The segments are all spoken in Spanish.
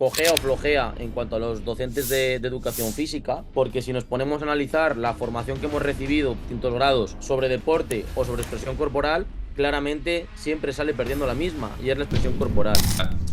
cojea o flojea en cuanto a los docentes de educación física, porque si nos ponemos a analizar la formación que hemos recibido, distintos grados, sobre deporte o sobre expresión corporal, claramente siempre sale perdiendo la misma, y es la expresión corporal.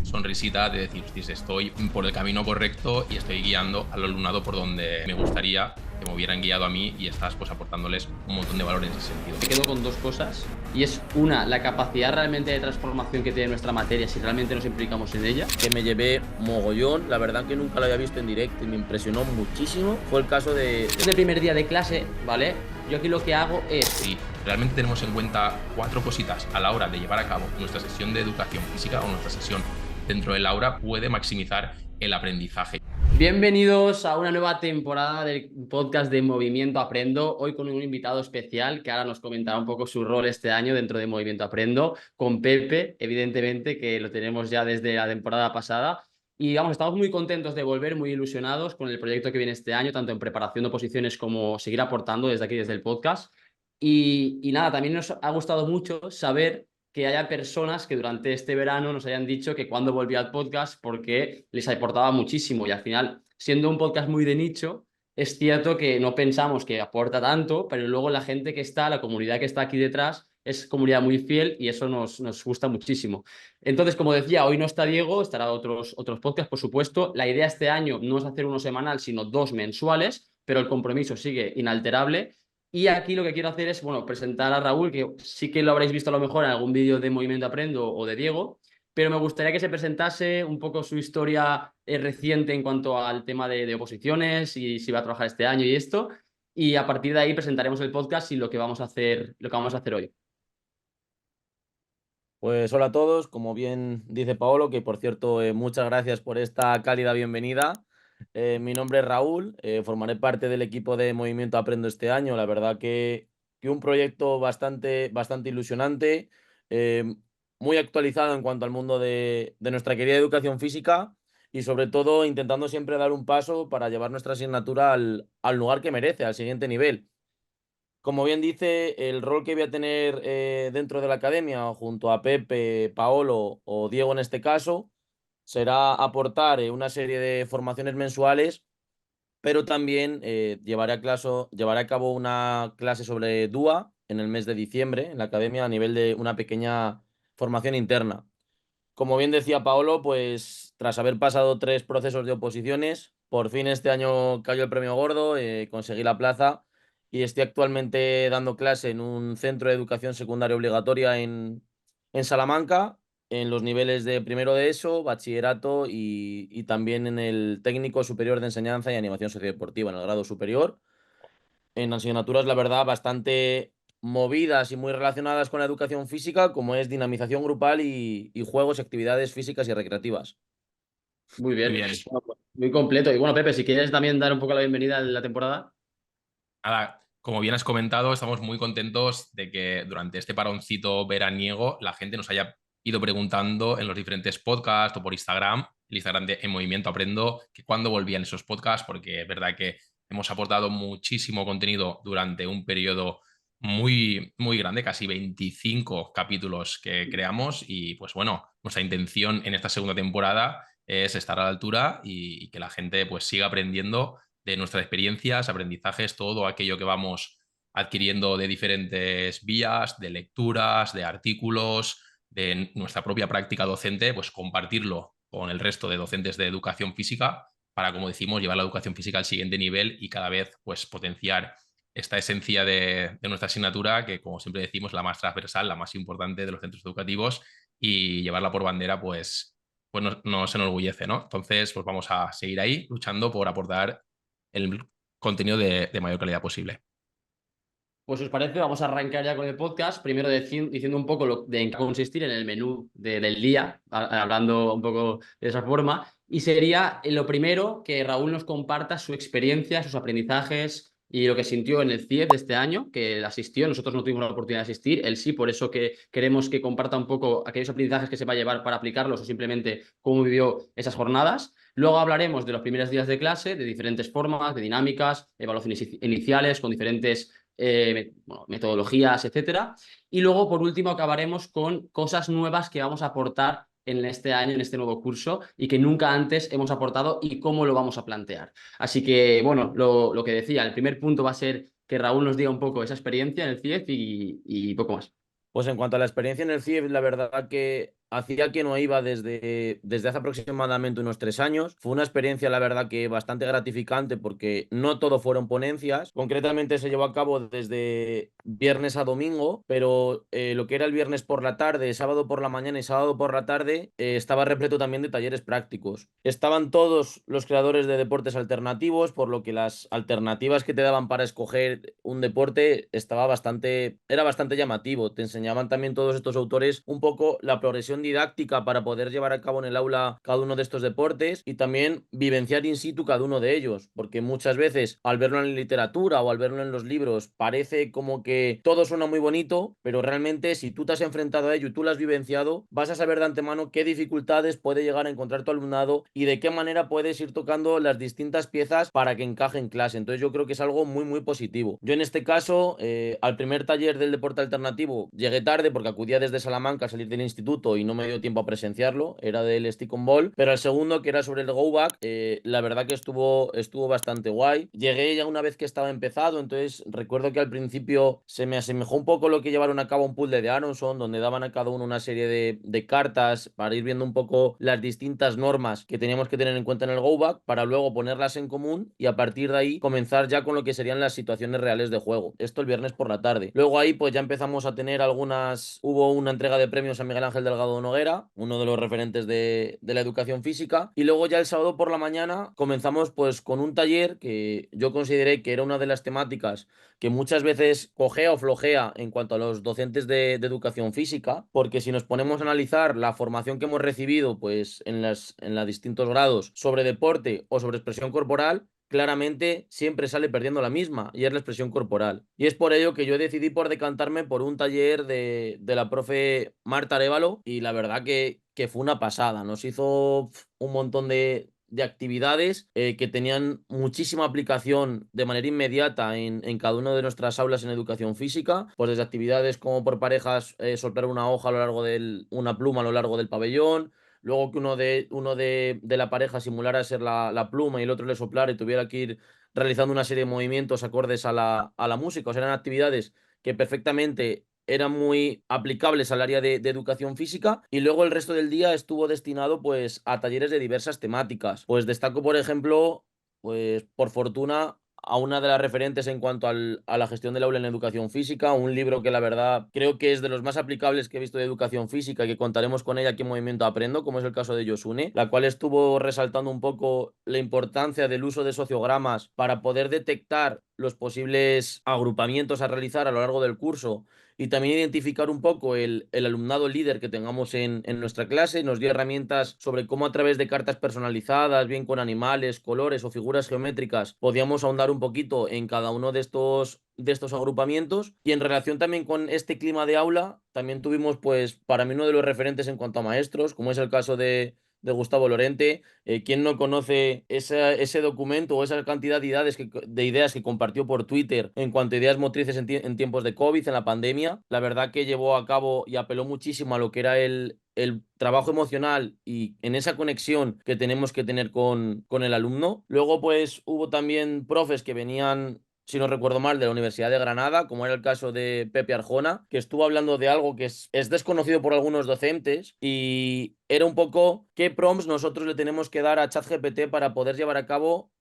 Sonrisita de decir, "Hostis, estoy por el camino correcto y estoy guiando al alumnado por donde me gustaría que me hubieran guiado a mí", y estás pues aportándoles un montón de valor en ese sentido. Me quedo con dos cosas, y es una, la capacidad realmente de transformación que tiene nuestra materia si realmente nos implicamos en ella. Que me llevé mogollón, la verdad que nunca lo había visto en directo y me impresionó muchísimo, fue el caso de... Es el primer día de clase, ¿vale? Yo aquí lo que hago es... Si realmente tenemos en cuenta 4 cositas a la hora de llevar a cabo nuestra sesión de educación física o nuestra sesión dentro del aula, puede maximizar el aprendizaje. Bienvenidos a una nueva temporada del podcast de Movimiento Aprendo, hoy con un invitado especial que ahora nos comentará un poco su rol este año dentro de Movimiento Aprendo, con Pepe, evidentemente, que lo tenemos ya desde la temporada pasada. Y vamos, estamos muy contentos de volver, muy ilusionados con el proyecto que viene este año, tanto en preparación de oposiciones como seguir aportando desde aquí, desde el podcast. Y nada, también nos ha gustado mucho saber que haya personas que durante este verano nos hayan dicho que cuando volvía al podcast porque les aportaba muchísimo, y al final, siendo un podcast muy de nicho, es cierto que no pensamos que aporta tanto, pero luego la gente que está, la comunidad que está aquí detrás, es comunidad muy fiel y eso nos gusta muchísimo. Entonces, como decía, hoy no está Diego, estará otros podcasts, por supuesto. La idea este año no es hacer uno semanal, sino 2 mensuales, pero el compromiso sigue inalterable. Y aquí lo que quiero hacer es, bueno, presentar a Raúl, que sí que lo habréis visto a lo mejor en algún vídeo de Movimiento Aprendo o de Diego, pero me gustaría que se presentase un poco su historia reciente en cuanto al tema de oposiciones y si va a trabajar este año y esto. Y a partir de ahí presentaremos el podcast y lo que vamos a hacer hoy. Pues hola a todos, como bien dice Paolo, que por cierto, muchas gracias por esta cálida bienvenida. Mi nombre es Raúl, formaré parte del equipo de Movimiento Aprendo este año. La verdad que un proyecto bastante ilusionante, eh, muy actualizado en cuanto al mundo de nuestra querida educación física, y sobre todo intentando siempre dar un paso para llevar nuestra asignatura al lugar que merece, al siguiente nivel. Como bien dice, el rol que voy a tener dentro de la academia, junto a Pepe, Paolo o Diego en este caso, será aportar una serie de formaciones mensuales, pero también llevaré a cabo una clase sobre DUA en el mes de diciembre en la academia, a nivel de una pequeña formación interna. Como bien decía Paolo, pues tras haber pasado 3 procesos de oposiciones, por fin este año cayó el premio gordo, conseguí la plaza y estoy actualmente dando clase en un centro de educación secundaria obligatoria en Salamanca, en los niveles de primero de ESO, bachillerato y también en el técnico superior de enseñanza y animación sociodeportiva, en el grado superior, en asignaturas, la verdad, bastante movidas y muy relacionadas con la educación física, como es dinamización grupal y juegos y actividades físicas y recreativas. Muy Muy bien, bien. bueno, pues, muy completo. Y bueno, Pepe, si quieres también dar un poco la bienvenida a la temporada. Nada, como bien has comentado, estamos muy contentos de que durante este paroncito veraniego la gente nos haya ido preguntando en los diferentes podcasts o por Instagram, el Instagram de En Movimiento Aprendo, que cuándo volvían esos podcasts, porque es verdad que hemos aportado muchísimo contenido durante un periodo muy grande, casi 25 capítulos que creamos, y pues bueno, nuestra intención en esta segunda temporada es estar a la altura y que la gente pues siga aprendiendo de nuestras experiencias, aprendizajes, todo aquello que vamos adquiriendo de diferentes vías, de lecturas, de artículos, de nuestra propia práctica docente, pues compartirlo con el resto de docentes de educación física para, como decimos, llevar la educación física al siguiente nivel y cada vez pues potenciar esta esencia de nuestra asignatura, que como siempre decimos, la más transversal, la más importante de los centros educativos, y llevarla por bandera, pues nos enorgullece, ¿no? Entonces, pues vamos a seguir ahí luchando por aportar el contenido de mayor calidad posible. Pues si os parece, vamos a arrancar ya con el podcast. Primero diciendo un poco en qué consistir en el menú del día, hablando un poco de esa forma. Y sería lo primero que Raúl nos comparta su experiencia, sus aprendizajes y lo que sintió en el CIEF de este año, que él asistió. Nosotros no tuvimos la oportunidad de asistir, él sí, por eso que queremos que comparta un poco aquellos aprendizajes que se va a llevar para aplicarlos o simplemente cómo vivió esas jornadas. Luego hablaremos de los primeros días de clase, de diferentes formas, de dinámicas, evaluaciones iniciales con diferentes bueno, metodologías, etcétera. Y luego, por último, acabaremos con cosas nuevas que vamos a aportar en este año, en este nuevo curso, y que nunca antes hemos aportado y cómo lo vamos a plantear. Así que, bueno, lo que decía, el primer punto va a ser que Raúl nos diga un poco esa experiencia en el CIEF y poco más. Pues en cuanto a la experiencia en el CIEF, la verdad que hacía que no iba desde hace aproximadamente unos 3 años. Fue una experiencia, la verdad, que bastante gratificante porque no todo fueron ponencias. Concretamente se llevó a cabo desde viernes a domingo, pero lo que era el viernes por la tarde, sábado por la mañana y sábado por la tarde estaba repleto también de talleres prácticos. Estaban todos los creadores de deportes alternativos, por lo que las alternativas que te daban para escoger un deporte era bastante llamativo. Te enseñaban también todos estos autores un poco la progresión didáctica para poder llevar a cabo en el aula cada uno de estos deportes y también vivenciar in situ cada uno de ellos, porque muchas veces al verlo en la literatura o al verlo en los libros parece como que todo suena muy bonito, pero realmente si tú te has enfrentado a ello y tú lo has vivenciado, vas a saber de antemano qué dificultades puede llegar a encontrar tu alumnado y de qué manera puedes ir tocando las distintas piezas para que encaje en clase. Entonces yo creo que es algo muy muy positivo. Yo en este caso, al primer taller del deporte alternativo llegué tarde porque acudía desde Salamanca a salir del instituto y no me dio tiempo a presenciarlo, era del Stick on Ball, pero el segundo, que era sobre el Go Back, la verdad que estuvo bastante guay. Llegué ya una vez que estaba empezado, entonces recuerdo que al principio se me asemejó un poco lo que llevaron a cabo un pool de Aronson, donde daban a cada uno una serie de cartas para ir viendo un poco las distintas normas que teníamos que tener en cuenta en el Go Back, para luego ponerlas en común y a partir de ahí comenzar ya con lo que serían las situaciones reales de juego. Esto el viernes por la tarde. Luego ahí pues ya empezamos a tener hubo una entrega de premios a Miguel Ángel Delgado Noguera, uno de los referentes de la educación física, y luego ya el sábado por la mañana comenzamos pues con un taller que yo consideré que era una de las temáticas que muchas veces cojea o flojea en cuanto a los docentes de educación física, porque si nos ponemos a analizar la formación que hemos recibido pues en los distintos grados sobre deporte o sobre expresión corporal, claramente siempre sale perdiendo la misma, y es la expresión corporal. Y es por ello que yo decidí por decantarme por un taller de la profe Marta Arévalo, y la verdad que fue una pasada. Nos hizo un montón de actividades que tenían muchísima aplicación de manera inmediata en cada una de nuestras aulas en educación física, pues desde actividades como por parejas, soltar una hoja a lo largo una pluma a lo largo del pabellón. Luego que uno de la pareja simulara ser la pluma y el otro le soplara y tuviera que ir realizando una serie de movimientos acordes a la música. O sea, eran actividades que perfectamente eran muy aplicables al área de educación física, y luego el resto del día estuvo destinado pues a talleres de diversas temáticas. Pues destaco, por ejemplo, pues por fortuna, a una de las referentes en cuanto a la gestión del aula en educación física, un libro que la verdad creo que es de los más aplicables que he visto de educación física y que contaremos con ella aquí en Movimiento Aprendo, como es el caso de Yosune, la cual estuvo resaltando un poco la importancia del uso de sociogramas para poder detectar los posibles agrupamientos a realizar a lo largo del curso y también identificar un poco el alumnado líder que tengamos en nuestra clase. Nos dio herramientas sobre cómo a través de cartas personalizadas, bien con animales, colores o figuras geométricas, podíamos ahondar un poquito en cada uno de estos agrupamientos. Y en relación también con este clima de aula, también tuvimos pues para mí uno de los referentes en cuanto a maestros, como es el caso de Gustavo Lorente. ¿Quién no conoce ese documento o esa cantidad de ideas que compartió por Twitter en cuanto a ideas motrices en tiempos de COVID, en la pandemia? La verdad que llevó a cabo y apeló muchísimo a lo que era el trabajo emocional y en esa conexión que tenemos que tener con el alumno. Luego, pues hubo también profes que venían, si no recuerdo mal, de la Universidad de Granada, como era el caso de Pepe Arjona, que estuvo hablando de algo que es desconocido por algunos docentes, y era un poco qué prompts nosotros le tenemos que dar a ChatGPT para poder llevar a cabo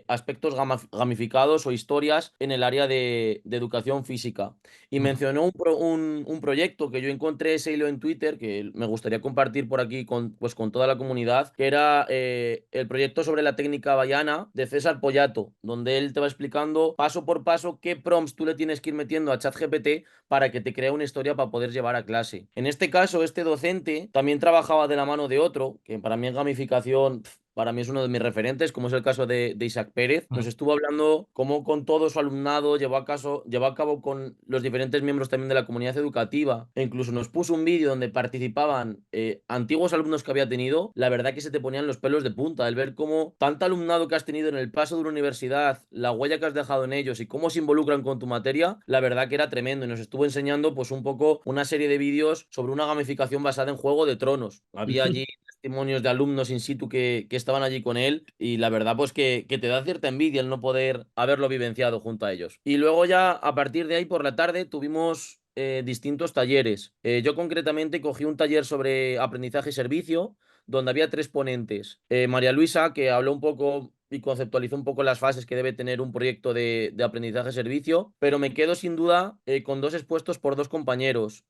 aspectos gamificados o historias en el área de educación física. Y mencionó un proyecto que yo encontré ese hilo en Twitter, que me gustaría compartir por aquí con toda la comunidad, que era el proyecto sobre la técnica baiana de César Pollato, donde él te va explicando paso por paso qué prompts tú le tienes que ir metiendo a ChatGPT para que te crea una historia para poder llevar a clase. En este caso, este docente también trabajaba de la mano de otro, que para mí en gamificación para mí es uno de mis referentes, como es el caso de Isaac Pérez. Nos estuvo hablando cómo con todo su alumnado llevó a cabo con los diferentes miembros también de la comunidad educativa, e incluso nos puso un vídeo donde participaban antiguos alumnos que había tenido. La verdad que se te ponían los pelos de punta el ver cómo tanto alumnado que has tenido en el paso de una universidad, la huella que has dejado en ellos y cómo se involucran con tu materia, la verdad que era tremendo, y nos estuvo enseñando pues un poco una serie de vídeos sobre una gamificación basada en Juego de Tronos. Había allí testimonios de alumnos in situ que estaban allí con él, y la verdad pues que te da cierta envidia el no poder haberlo vivenciado junto a ellos. Y luego ya a partir de ahí por la tarde tuvimos distintos talleres. Yo concretamente cogí un taller sobre aprendizaje y servicio, donde había 3 ponentes. María Luisa, que habló un poco y conceptualizó un poco las fases que debe tener un proyecto de aprendizaje-servicio, pero me quedo sin duda con 2 expuestos por 2 compañeros.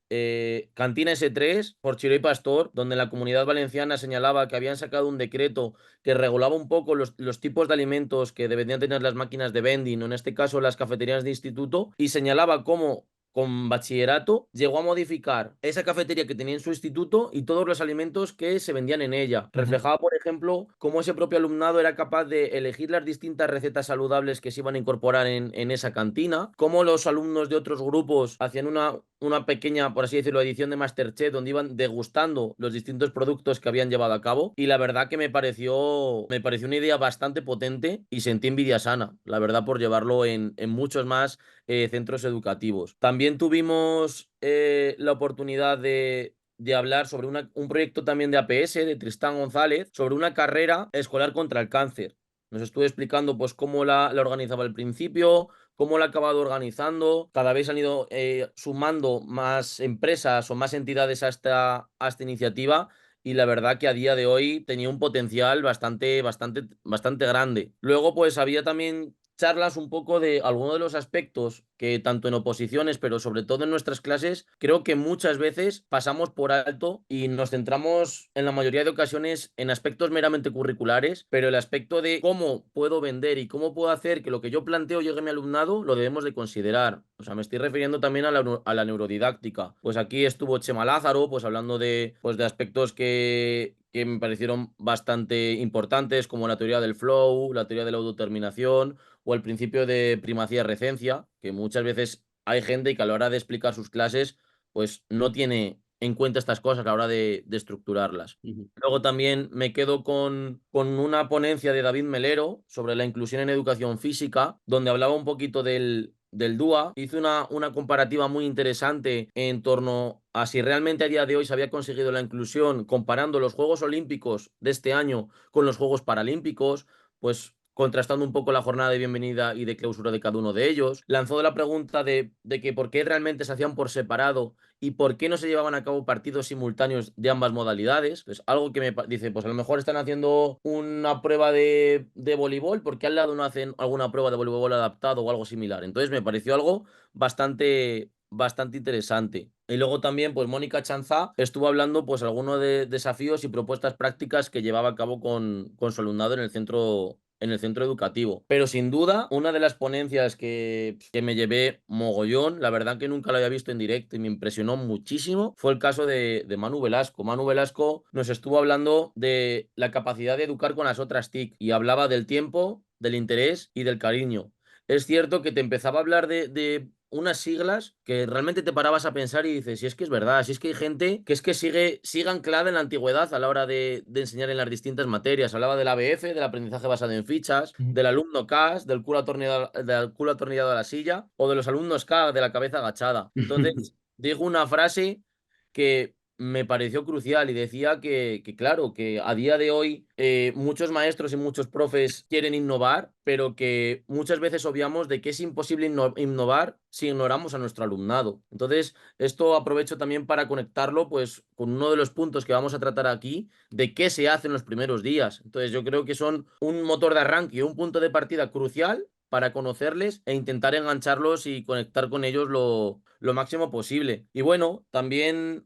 Cantina S3 por Chiroy Pastor, donde la Comunidad Valenciana señalaba que habían sacado un decreto que regulaba un poco los tipos de alimentos que deberían tener las máquinas de vending, o en este caso las cafeterías de instituto, y señalaba cómo con bachillerato llegó a modificar esa cafetería que tenía en su instituto y todos los alimentos que se vendían en ella. Reflejaba, por ejemplo, cómo ese propio alumnado era capaz de elegir las distintas recetas saludables que se iban a incorporar en esa cantina, cómo los alumnos de otros grupos hacían una pequeña, por así decirlo, edición de MasterChef, donde iban degustando los distintos productos que habían llevado a cabo. Y la verdad que me pareció una idea bastante potente, y sentí envidia sana, la verdad, por llevarlo en muchos más centros educativos. También tuvimos la oportunidad de hablar sobre un proyecto también de APS, de Tristán González, sobre una carrera escolar contra el cáncer. Nos estuvo explicando pues cómo la organizaba al principio, cómo la ha acabado organizando. Cada vez han ido sumando más empresas o más entidades a esta iniciativa, y la verdad que a día de hoy tenía un potencial bastante, bastante, bastante grande. Luego pues había también charlas un poco de algunos de los aspectos que tanto en oposiciones, pero sobre todo en nuestras clases, creo que muchas veces pasamos por alto y nos centramos en la mayoría de ocasiones en aspectos meramente curriculares, pero el aspecto de cómo puedo vender y cómo puedo hacer que lo que yo planteo llegue a mi alumnado lo debemos de considerar. O sea, me estoy refiriendo también a la neurodidáctica. Pues aquí estuvo Chema Lázaro, pues hablando de aspectos que me parecieron bastante importantes, como la teoría del flow, la teoría de la autodeterminación, o el principio de primacía-recencia, que muchas veces hay gente que a la hora de explicar sus clases, pues no tiene en cuenta estas cosas a la hora de estructurarlas. Luego también me quedo con una ponencia de David Melero sobre la inclusión en educación física, donde hablaba un poquito del DUA. Hizo una comparativa muy interesante en torno a si realmente a día de hoy se había conseguido la inclusión, comparando los Juegos Olímpicos de este año con los Juegos Paralímpicos, pues contrastando un poco la jornada de bienvenida y de clausura de cada uno de ellos. Lanzó la pregunta de que por qué realmente se hacían por separado y por qué no se llevaban a cabo partidos simultáneos de ambas modalidades. Pues algo que dice, pues a lo mejor están haciendo una prueba de voleibol, ¿por qué al lado no hacen alguna prueba de voleibol adaptado o algo similar? Entonces me pareció algo bastante interesante. Y luego también, pues Mónica Chanzá estuvo hablando pues algunos de desafíos y propuestas prácticas que llevaba a cabo con su alumnado en el centro educativo. Pero sin duda, una de las ponencias que me llevé mogollón, la verdad que nunca lo había visto en directo y me impresionó muchísimo, fue el caso de Manu Velasco. Manu Velasco nos estuvo hablando de la capacidad de educar con las otras TIC, y hablaba del tiempo, del interés y del cariño. Es cierto que te empezaba a hablar de unas siglas que realmente te parabas a pensar y dices, si es que es verdad, si es que hay gente que es que sigue anclada en la antigüedad a la hora de enseñar en las distintas materias. Hablaba del ABF, del aprendizaje basado en fichas, del alumno CAS, del culo atornillado a la silla, o de los alumnos K, de la cabeza agachada. Entonces, dijo una frase que me pareció crucial, y decía que claro, que a día de hoy muchos maestros y muchos profes quieren innovar, pero que muchas veces obviamos de que es imposible innovar si ignoramos a nuestro alumnado. Entonces, esto aprovecho también para conectarlo pues con uno de los puntos que vamos a tratar aquí, de qué se hace en los primeros días. Entonces, yo creo que son un motor de arranque, un punto de partida crucial para conocerles e intentar engancharlos y conectar con ellos lo máximo posible. Y bueno, también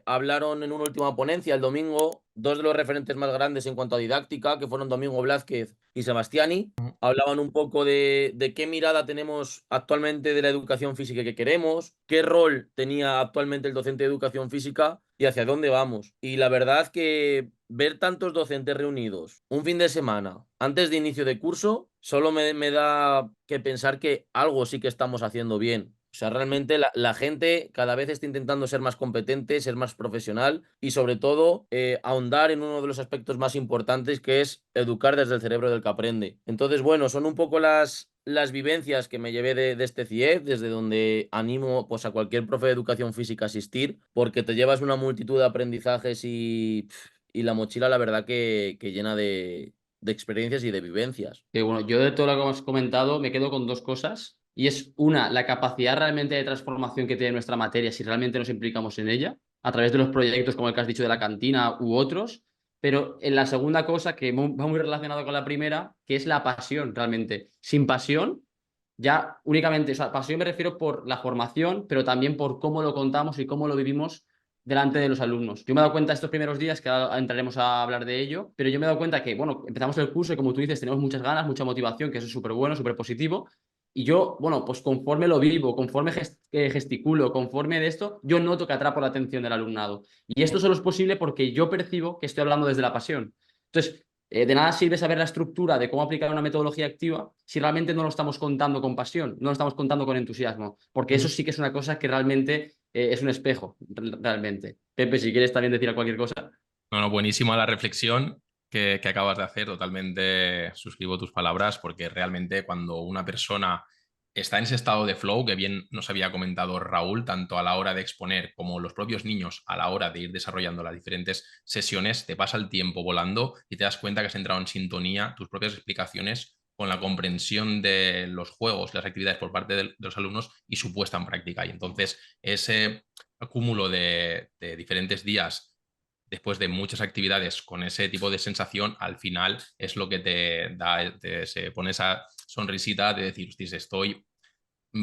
hablaron en una última ponencia el domingo 2 de los referentes más grandes en cuanto a didáctica, que fueron Domingo Blázquez y Sebastiani. Hablaban un poco de qué mirada tenemos actualmente de la educación física que queremos, qué rol tenía actualmente el docente de educación física y hacia dónde vamos. Y la verdad que ver tantos docentes reunidos un fin de semana antes de inicio de curso solo me da que pensar que algo sí que estamos haciendo bien. O sea, realmente la gente cada vez está intentando ser más competente, ser más profesional y sobre todo ahondar en uno de los aspectos más importantes que es educar desde el cerebro del que aprende. Entonces, bueno, son un poco las vivencias que me llevé de este CIEF, desde donde animo pues, a cualquier profe de educación física a asistir, porque te llevas una multitud de aprendizajes y la mochila, la verdad, que llena de experiencias y de vivencias. Que bueno, yo de todo lo que hemos comentado me quedo con dos cosas. Y es una, la capacidad realmente de transformación que tiene nuestra materia si realmente nos implicamos en ella, a través de los proyectos como el que has dicho de la cantina u otros. Pero en la segunda cosa, que va muy relacionado con la primera, que es la pasión realmente. Sin pasión, ya únicamente, o sea, pasión me refiero por la formación, pero también por cómo lo contamos y cómo lo vivimos delante de los alumnos. Yo me he dado cuenta estos primeros días, que ahora entraremos a hablar de ello, pero yo me he dado cuenta que, bueno, empezamos el curso y como tú dices, tenemos muchas ganas, mucha motivación, que eso es súper bueno, súper positivo. Y yo, bueno, pues conforme lo vivo, conforme gesticulo, conforme de esto, yo noto que atrapo la atención del alumnado. Y esto solo es posible porque yo percibo que estoy hablando desde la pasión. Entonces, de nada sirve saber la estructura de cómo aplicar una metodología activa si realmente no lo estamos contando con pasión, no lo estamos contando con entusiasmo, porque eso sí que es una cosa que realmente es un espejo, realmente. Pepe, si quieres también decir cualquier cosa. No, no, buenísima la reflexión que acabas de hacer, totalmente suscribo tus palabras, porque realmente cuando una persona está en ese estado de flow, que bien nos había comentado Raúl, tanto a la hora de exponer como los propios niños a la hora de ir desarrollando las diferentes sesiones, te pasa el tiempo volando y te das cuenta que has entrado en sintonía tus propias explicaciones con la comprensión de los juegos, las actividades por parte de los alumnos y su puesta en práctica. Y entonces ese acúmulo de diferentes días después de muchas actividades con ese tipo de sensación, al final es lo que te da, se pone esa sonrisita de decir, hostia, estoy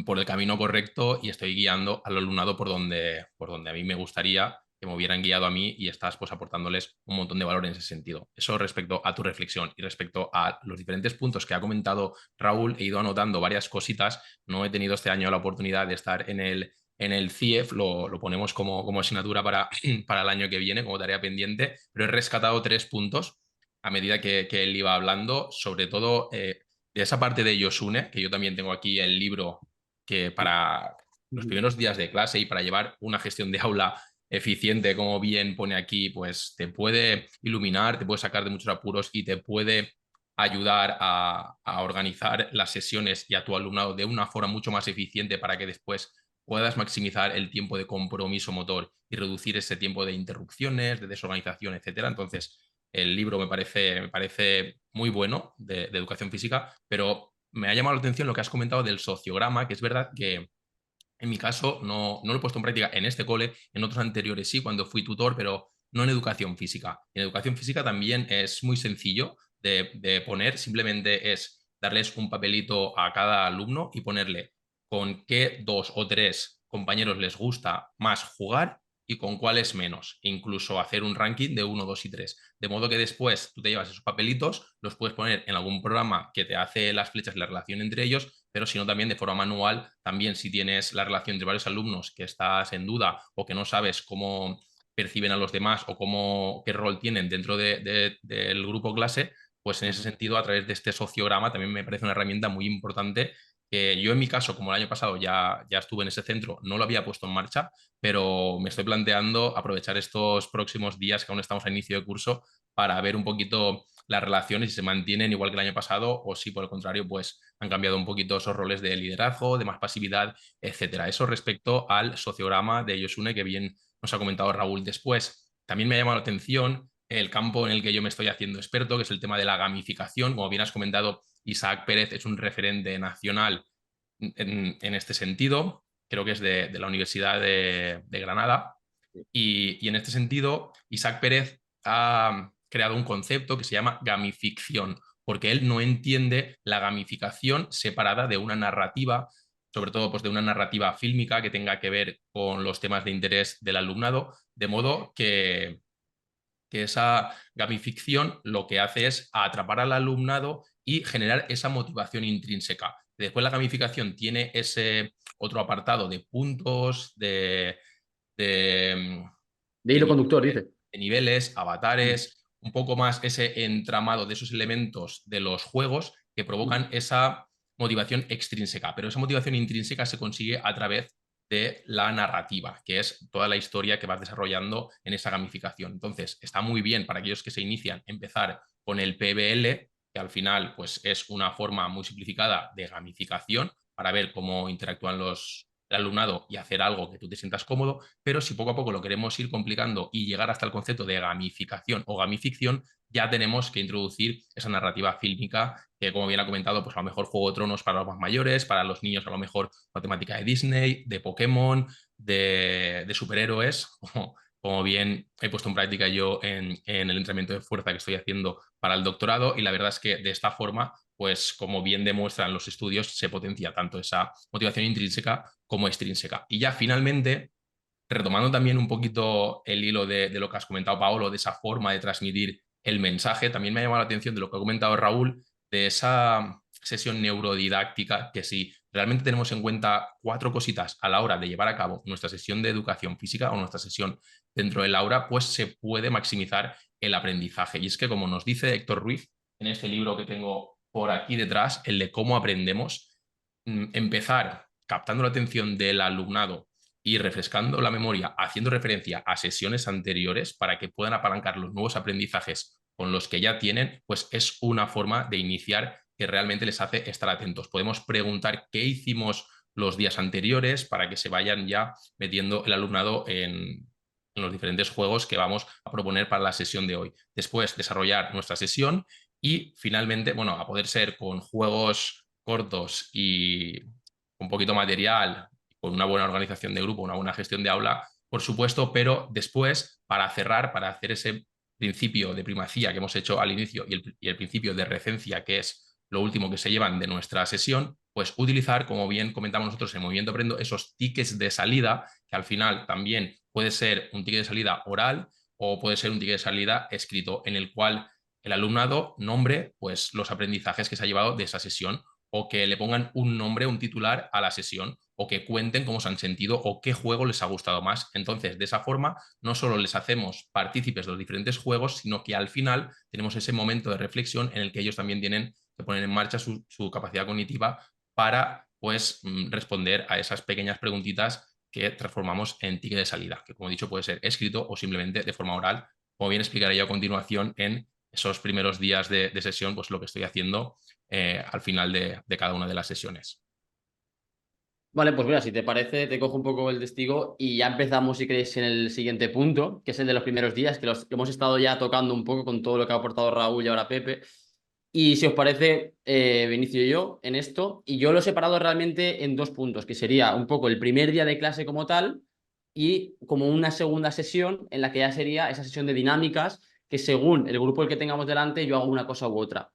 por el camino correcto y estoy guiando al alumnado por donde a mí me gustaría que me hubieran guiado a mí y estás pues aportándoles un montón de valor en ese sentido. Eso respecto a tu reflexión y respecto a los diferentes puntos que ha comentado Raúl, he ido anotando varias cositas. No he tenido este año la oportunidad de estar en el CIEF, lo ponemos como asignatura para el año que viene, como tarea pendiente, pero he rescatado 3 puntos a medida que él iba hablando, sobre todo de esa parte de Yosune, que yo también tengo aquí el libro que para los primeros días de clase y para llevar una gestión de aula eficiente, como bien pone aquí, pues te puede iluminar, te puede sacar de muchos apuros y te puede ayudar a organizar las sesiones y a tu alumnado de una forma mucho más eficiente para que después puedas maximizar el tiempo de compromiso motor y reducir ese tiempo de interrupciones, de desorganización, etcétera. Entonces, el libro me parece muy bueno de educación física, pero me ha llamado la atención lo que has comentado del sociograma, que es verdad que en mi caso no lo he puesto en práctica en este cole, en otros anteriores sí, cuando fui tutor, pero no en educación física. En educación física también es muy sencillo de poner, simplemente es darles un papelito a cada alumno y ponerle con qué 2 o 3 compañeros les gusta más jugar y con cuáles menos. E incluso hacer un ranking de 1, 2 y 3. De modo que después tú te llevas esos papelitos, los puedes poner en algún programa que te hace las flechas y la relación entre ellos, pero si no también de forma manual, también si tienes la relación entre varios alumnos que estás en duda o que no sabes cómo perciben a los demás o qué rol tienen dentro del grupo clase, pues en ese sentido, a través de este sociograma también me parece una herramienta muy importante que yo en mi caso, como el año pasado ya estuve en ese centro, no lo había puesto en marcha, pero me estoy planteando aprovechar estos próximos días que aún estamos a inicio de curso para ver un poquito las relaciones si se mantienen igual que el año pasado o si por el contrario pues han cambiado un poquito esos roles de liderazgo, de más pasividad, etcétera. Eso respecto al sociograma de Yosune que bien nos ha comentado Raúl. Después, también me ha llamado la atención el campo en el que yo me estoy haciendo experto, que es el tema de la gamificación. Como bien has comentado, Isaac Pérez es un referente nacional en este sentido. Creo que es de la Universidad de Granada. Y en este sentido, Isaac Pérez ha creado un concepto que se llama gamificción, porque él no entiende la gamificación separada de una narrativa, sobre todo pues, de una narrativa fílmica que tenga que ver con los temas de interés del alumnado, de modo que esa gamificción lo que hace es atrapar al alumnado y generar esa motivación intrínseca. Después la gamificación tiene ese otro apartado de puntos, de, De hilo conductor, dice. de niveles, avatares, un poco más ese entramado de esos elementos de los juegos que provocan esa motivación extrínseca, pero esa motivación intrínseca se consigue a través de la narrativa, que es toda la historia que vas desarrollando en esa gamificación. Entonces, está muy bien para aquellos que se inician empezar con el PBL, que al final pues, es una forma muy simplificada de gamificación para ver cómo interactúan el alumnado y hacer algo que tú te sientas cómodo, pero si poco a poco lo queremos ir complicando y llegar hasta el concepto de gamificación o gamificción, ya tenemos que introducir esa narrativa fílmica que, como bien ha comentado, pues a lo mejor Juego de Tronos para los más mayores, para los niños a lo mejor la temática de Disney, de Pokémon, de superhéroes, como bien he puesto en práctica yo en el entrenamiento de fuerza que estoy haciendo para el doctorado, y la verdad es que de esta forma, pues como bien demuestran los estudios, se potencia tanto esa motivación intrínseca como extrínseca. Y ya finalmente, retomando también un poquito el hilo de lo que has comentado, Paolo, de esa forma de transmitir el mensaje, también me ha llamado la atención de lo que ha comentado Raúl, de esa sesión neurodidáctica, que si realmente tenemos en cuenta 4 cositas a la hora de llevar a cabo nuestra sesión de educación física o nuestra sesión dentro del aula, pues se puede maximizar el aprendizaje. Y es que, como nos dice Héctor Ruiz en este libro que tengo por aquí detrás, el de cómo aprendemos, empezar captando la atención del alumnado y refrescando la memoria, haciendo referencia a sesiones anteriores para que puedan apalancar los nuevos aprendizajes con los que ya tienen, pues es una forma de iniciar que realmente les hace estar atentos. Podemos preguntar qué hicimos los días anteriores para que se vayan ya metiendo el alumnado en los diferentes juegos que vamos a proponer para la sesión de hoy. Después, desarrollar nuestra sesión y finalmente, bueno, a poder ser con juegos cortos y un poquito material, con una buena organización de grupo, una buena gestión de aula, por supuesto, pero después, para cerrar, para hacer ese principio de primacía que hemos hecho al inicio y el principio de recencia, que es lo último que se llevan de nuestra sesión, pues utilizar, como bien comentamos nosotros en Movimiento Aprendo, esos tickets de salida, que al final también puede ser un ticket de salida oral o puede ser un ticket de salida escrito, en el cual el alumnado nombre pues, los aprendizajes que se ha llevado de esa sesión, o que le pongan un nombre, un titular a la sesión, o que cuenten cómo se han sentido o qué juego les ha gustado más. Entonces, de esa forma, no solo les hacemos partícipes de los diferentes juegos, sino que al final tenemos ese momento de reflexión en el que ellos también tienen que poner en marcha su capacidad cognitiva para pues, responder a esas pequeñas preguntitas que transformamos en ticket de salida, que como he dicho puede ser escrito o simplemente de forma oral, como bien explicaré yo a continuación en esos primeros días de sesión, pues lo que estoy haciendo al final de cada una de las sesiones. Vale, pues mira, si te parece, te cojo un poco el testigo y ya empezamos, si queréis, en el siguiente punto, que es el de los primeros días, que lo hemos estado ya tocando un poco con todo lo que ha aportado Raúl y ahora Pepe. Y si os parece, inicio yo en esto. Y yo lo he separado realmente en 2 puntos, que sería un poco el primer día de clase como tal y como una segunda sesión en la que ya sería esa sesión de dinámicas, que según el grupo el que tengamos delante, yo hago una cosa u otra.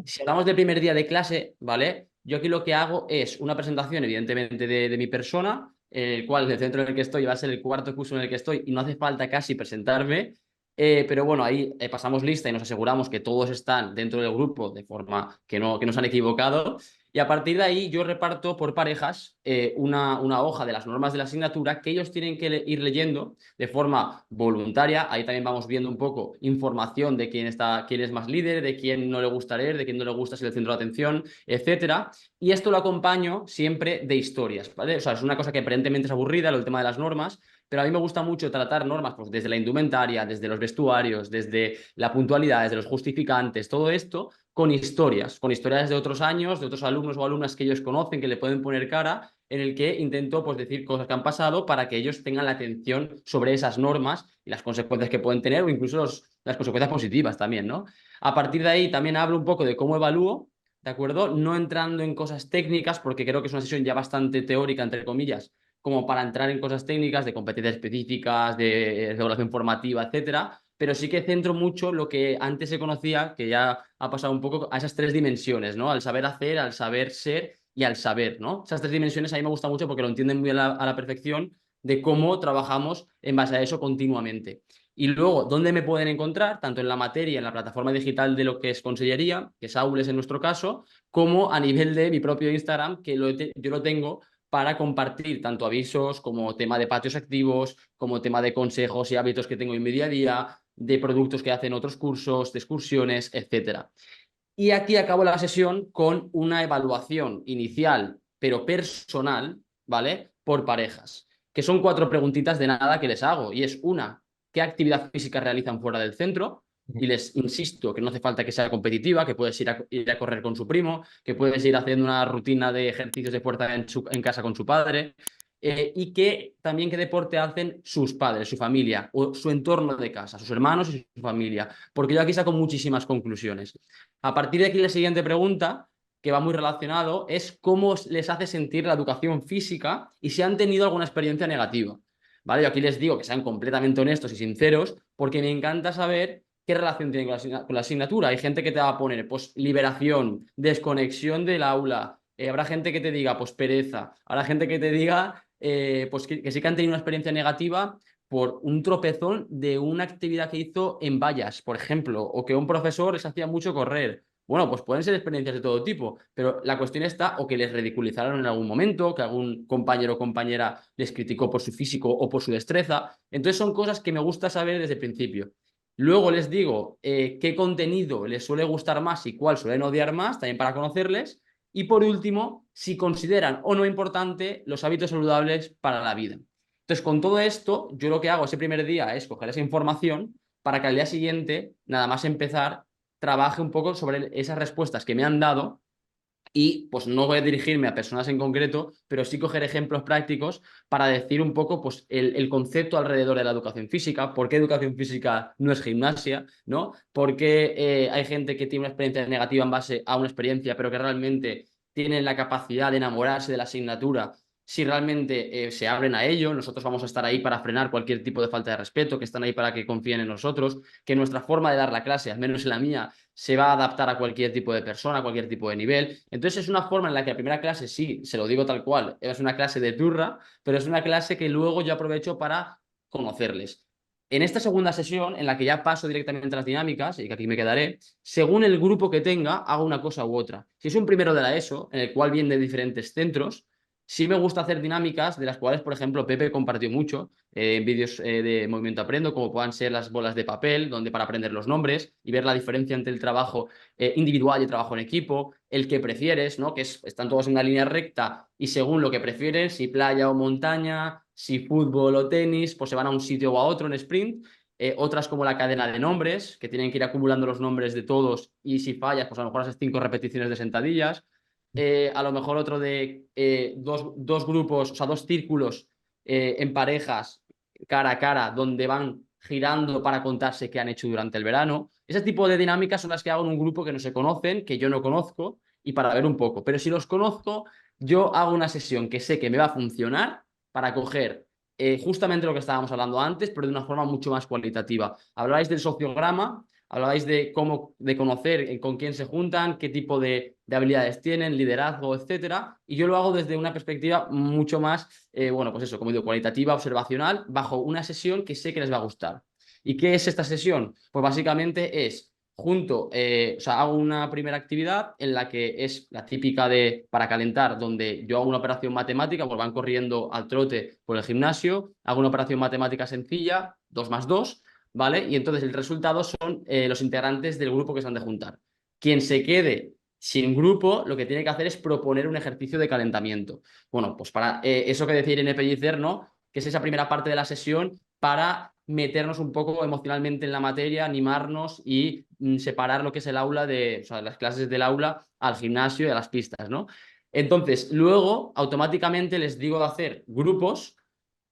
Si hablamos del primer día de clase, ¿vale? Yo aquí lo que hago es una presentación, evidentemente, de mi persona, el cual el centro en el que estoy va a ser el 4.º curso en el que estoy y no hace falta casi presentarme. Pero bueno, ahí pasamos lista y nos aseguramos que todos están dentro del grupo de forma que no se han equivocado. Y a partir de ahí yo reparto por parejas una hoja de las normas de la asignatura que ellos tienen que ir leyendo de forma voluntaria. Ahí también vamos viendo un poco información de quién es más líder, de quién no le gusta leer, de quién no le gusta ser el centro de atención, etcétera. Y esto lo acompaño siempre de historias, ¿vale? O sea, es una cosa que aparentemente es aburrida, el tema de las normas, pero a mí me gusta mucho tratar normas pues, desde la indumentaria, desde los vestuarios, desde la puntualidad, desde los justificantes, todo esto con historias de otros años, de otros alumnos o alumnas que ellos conocen, que le pueden poner cara, en el que intento pues, decir cosas que han pasado para que ellos tengan la atención sobre esas normas y las consecuencias que pueden tener o incluso las consecuencias positivas también, ¿no? A partir de ahí también hablo un poco de cómo evalúo, ¿de acuerdo? No entrando en cosas técnicas, porque creo que es una sesión ya bastante teórica, entre comillas, como para entrar en cosas técnicas de competencias específicas, de evaluación formativa, etcétera, pero sí que centro mucho lo que antes se conocía, que ya ha pasado un poco a esas 3 dimensiones, ¿no? Al saber hacer, al saber ser y al saber, ¿no? Esas 3 dimensiones a mí me gusta mucho porque lo entienden muy a la perfección de cómo trabajamos en base a eso continuamente. Y luego, ¿dónde me pueden encontrar? Tanto en la materia, en la plataforma digital de lo que es consellería, que es Aules en nuestro caso, como a nivel de mi propio Instagram, que yo lo tengo para compartir tanto avisos como tema de patios activos, como tema de consejos y hábitos que tengo en mi día a día, de productos que hacen otros cursos, de excursiones, etc. Y aquí acabo la sesión con una evaluación inicial, pero personal, ¿vale? Por parejas, que son 4 preguntitas de nada que les hago. Y es una, ¿qué actividad física realizan fuera del centro? Y les insisto que no hace falta que sea competitiva, que puedes ir a correr con su primo, que puedes ir haciendo una rutina de ejercicios de fuerza en casa con su padre, y que también qué deporte hacen sus padres, su familia o su entorno de casa, sus hermanos y su familia, porque yo aquí saco muchísimas conclusiones. A partir de aquí la siguiente pregunta, que va muy relacionado, es cómo les hace sentir la educación física y si han tenido alguna experiencia negativa. ¿Vale? Yo aquí les digo que sean completamente honestos y sinceros porque me encanta saber qué relación tienen con la asignatura. Hay gente que te va a poner pues liberación, desconexión del aula. Habrá gente que te diga pues pereza. Habrá gente que te diga pues que sí que han tenido una experiencia negativa por un tropezón de una actividad que hizo en vallas, por ejemplo, o que un profesor les hacía mucho correr. Bueno, pues pueden ser experiencias de todo tipo, pero la cuestión está o que les ridiculizaron en algún momento, que algún compañero o compañera les criticó por su físico o por su destreza. Entonces son cosas que me gusta saber desde el principio. Luego les digo qué contenido les suele gustar más y cuál suelen odiar más, también para conocerles. Y por último, si consideran o no importante los hábitos saludables para la vida. Entonces, con todo esto, yo lo que hago ese primer día es coger esa información para que al día siguiente, nada más empezar, trabaje un poco sobre esas respuestas que me han dado y pues no voy a dirigirme a personas en concreto, pero sí coger ejemplos prácticos para decir un poco pues, el concepto alrededor de la educación física, por qué educación física no es gimnasia, ¿no? Por qué hay gente que tiene una experiencia negativa en base a una experiencia, pero que realmente tienen la capacidad de enamorarse de la asignatura si realmente se abren a ello. Nosotros vamos a estar ahí para frenar cualquier tipo de falta de respeto, que están ahí para que confíen en nosotros, que nuestra forma de dar la clase, al menos en la mía, se va a adaptar a cualquier tipo de persona, a cualquier tipo de nivel. Entonces es una forma en la que la primera clase, sí, se lo digo tal cual, es una clase de turra, pero es una clase que luego yo aprovecho para conocerles. En esta segunda sesión, en la que ya paso directamente a las dinámicas, y que aquí me quedaré, según el grupo que tenga, hago una cosa u otra. Si es un primero de la ESO, en el cual vienen de diferentes centros, sí me gusta hacer dinámicas de las cuales, por ejemplo, Pepe compartió mucho en vídeos de Movimiento Aprendo, como puedan ser las bolas de papel, donde para aprender los nombres y ver la diferencia entre el trabajo individual y el trabajo en equipo, el que prefieres, ¿no? Que están todos en una línea recta y según lo que prefieres, si playa o montaña, si fútbol o tenis, pues se van a un sitio o a otro en sprint. Otras como la cadena de nombres, que tienen que ir acumulando los nombres de todos y si fallas, pues a lo mejor haces 5 repeticiones de sentadillas. A lo mejor otro de dos grupos, o sea, 2 círculos en parejas, cara a cara, donde van girando para contarse qué han hecho durante el verano. Ese tipo de dinámicas son las que hago en un grupo que no se conocen, que yo no conozco, y para ver un poco. Pero si los conozco, yo hago una sesión que sé que me va a funcionar para coger justamente lo que estábamos hablando antes, pero de una forma mucho más cualitativa. Habláis del sociograma, hablabais de cómo, de conocer con quién se juntan, qué tipo de habilidades tienen, liderazgo, etcétera. Y yo lo hago desde una perspectiva mucho más, bueno, pues eso, como digo, cualitativa, observacional, bajo una sesión que sé que les va a gustar. ¿Y qué es esta sesión? Pues básicamente es junto, o sea, hago una primera actividad en la que es la típica de para calentar, donde yo hago una operación matemática, pues van corriendo al trote por el gimnasio, hago una operación matemática sencilla, 2 más 2, ¿vale? Y entonces el resultado son los integrantes del grupo que se han de juntar. Quien se quede sin grupo, lo que tiene que hacer es proponer un ejercicio de calentamiento. Bueno, pues para eso que decía Irene Pellicer, ¿no? Que es esa primera parte de la sesión para meternos un poco emocionalmente en la materia, animarnos y separar lo que es el aula de, o sea, las clases del aula al gimnasio y a las pistas, ¿no? Entonces, luego automáticamente les digo de hacer grupos,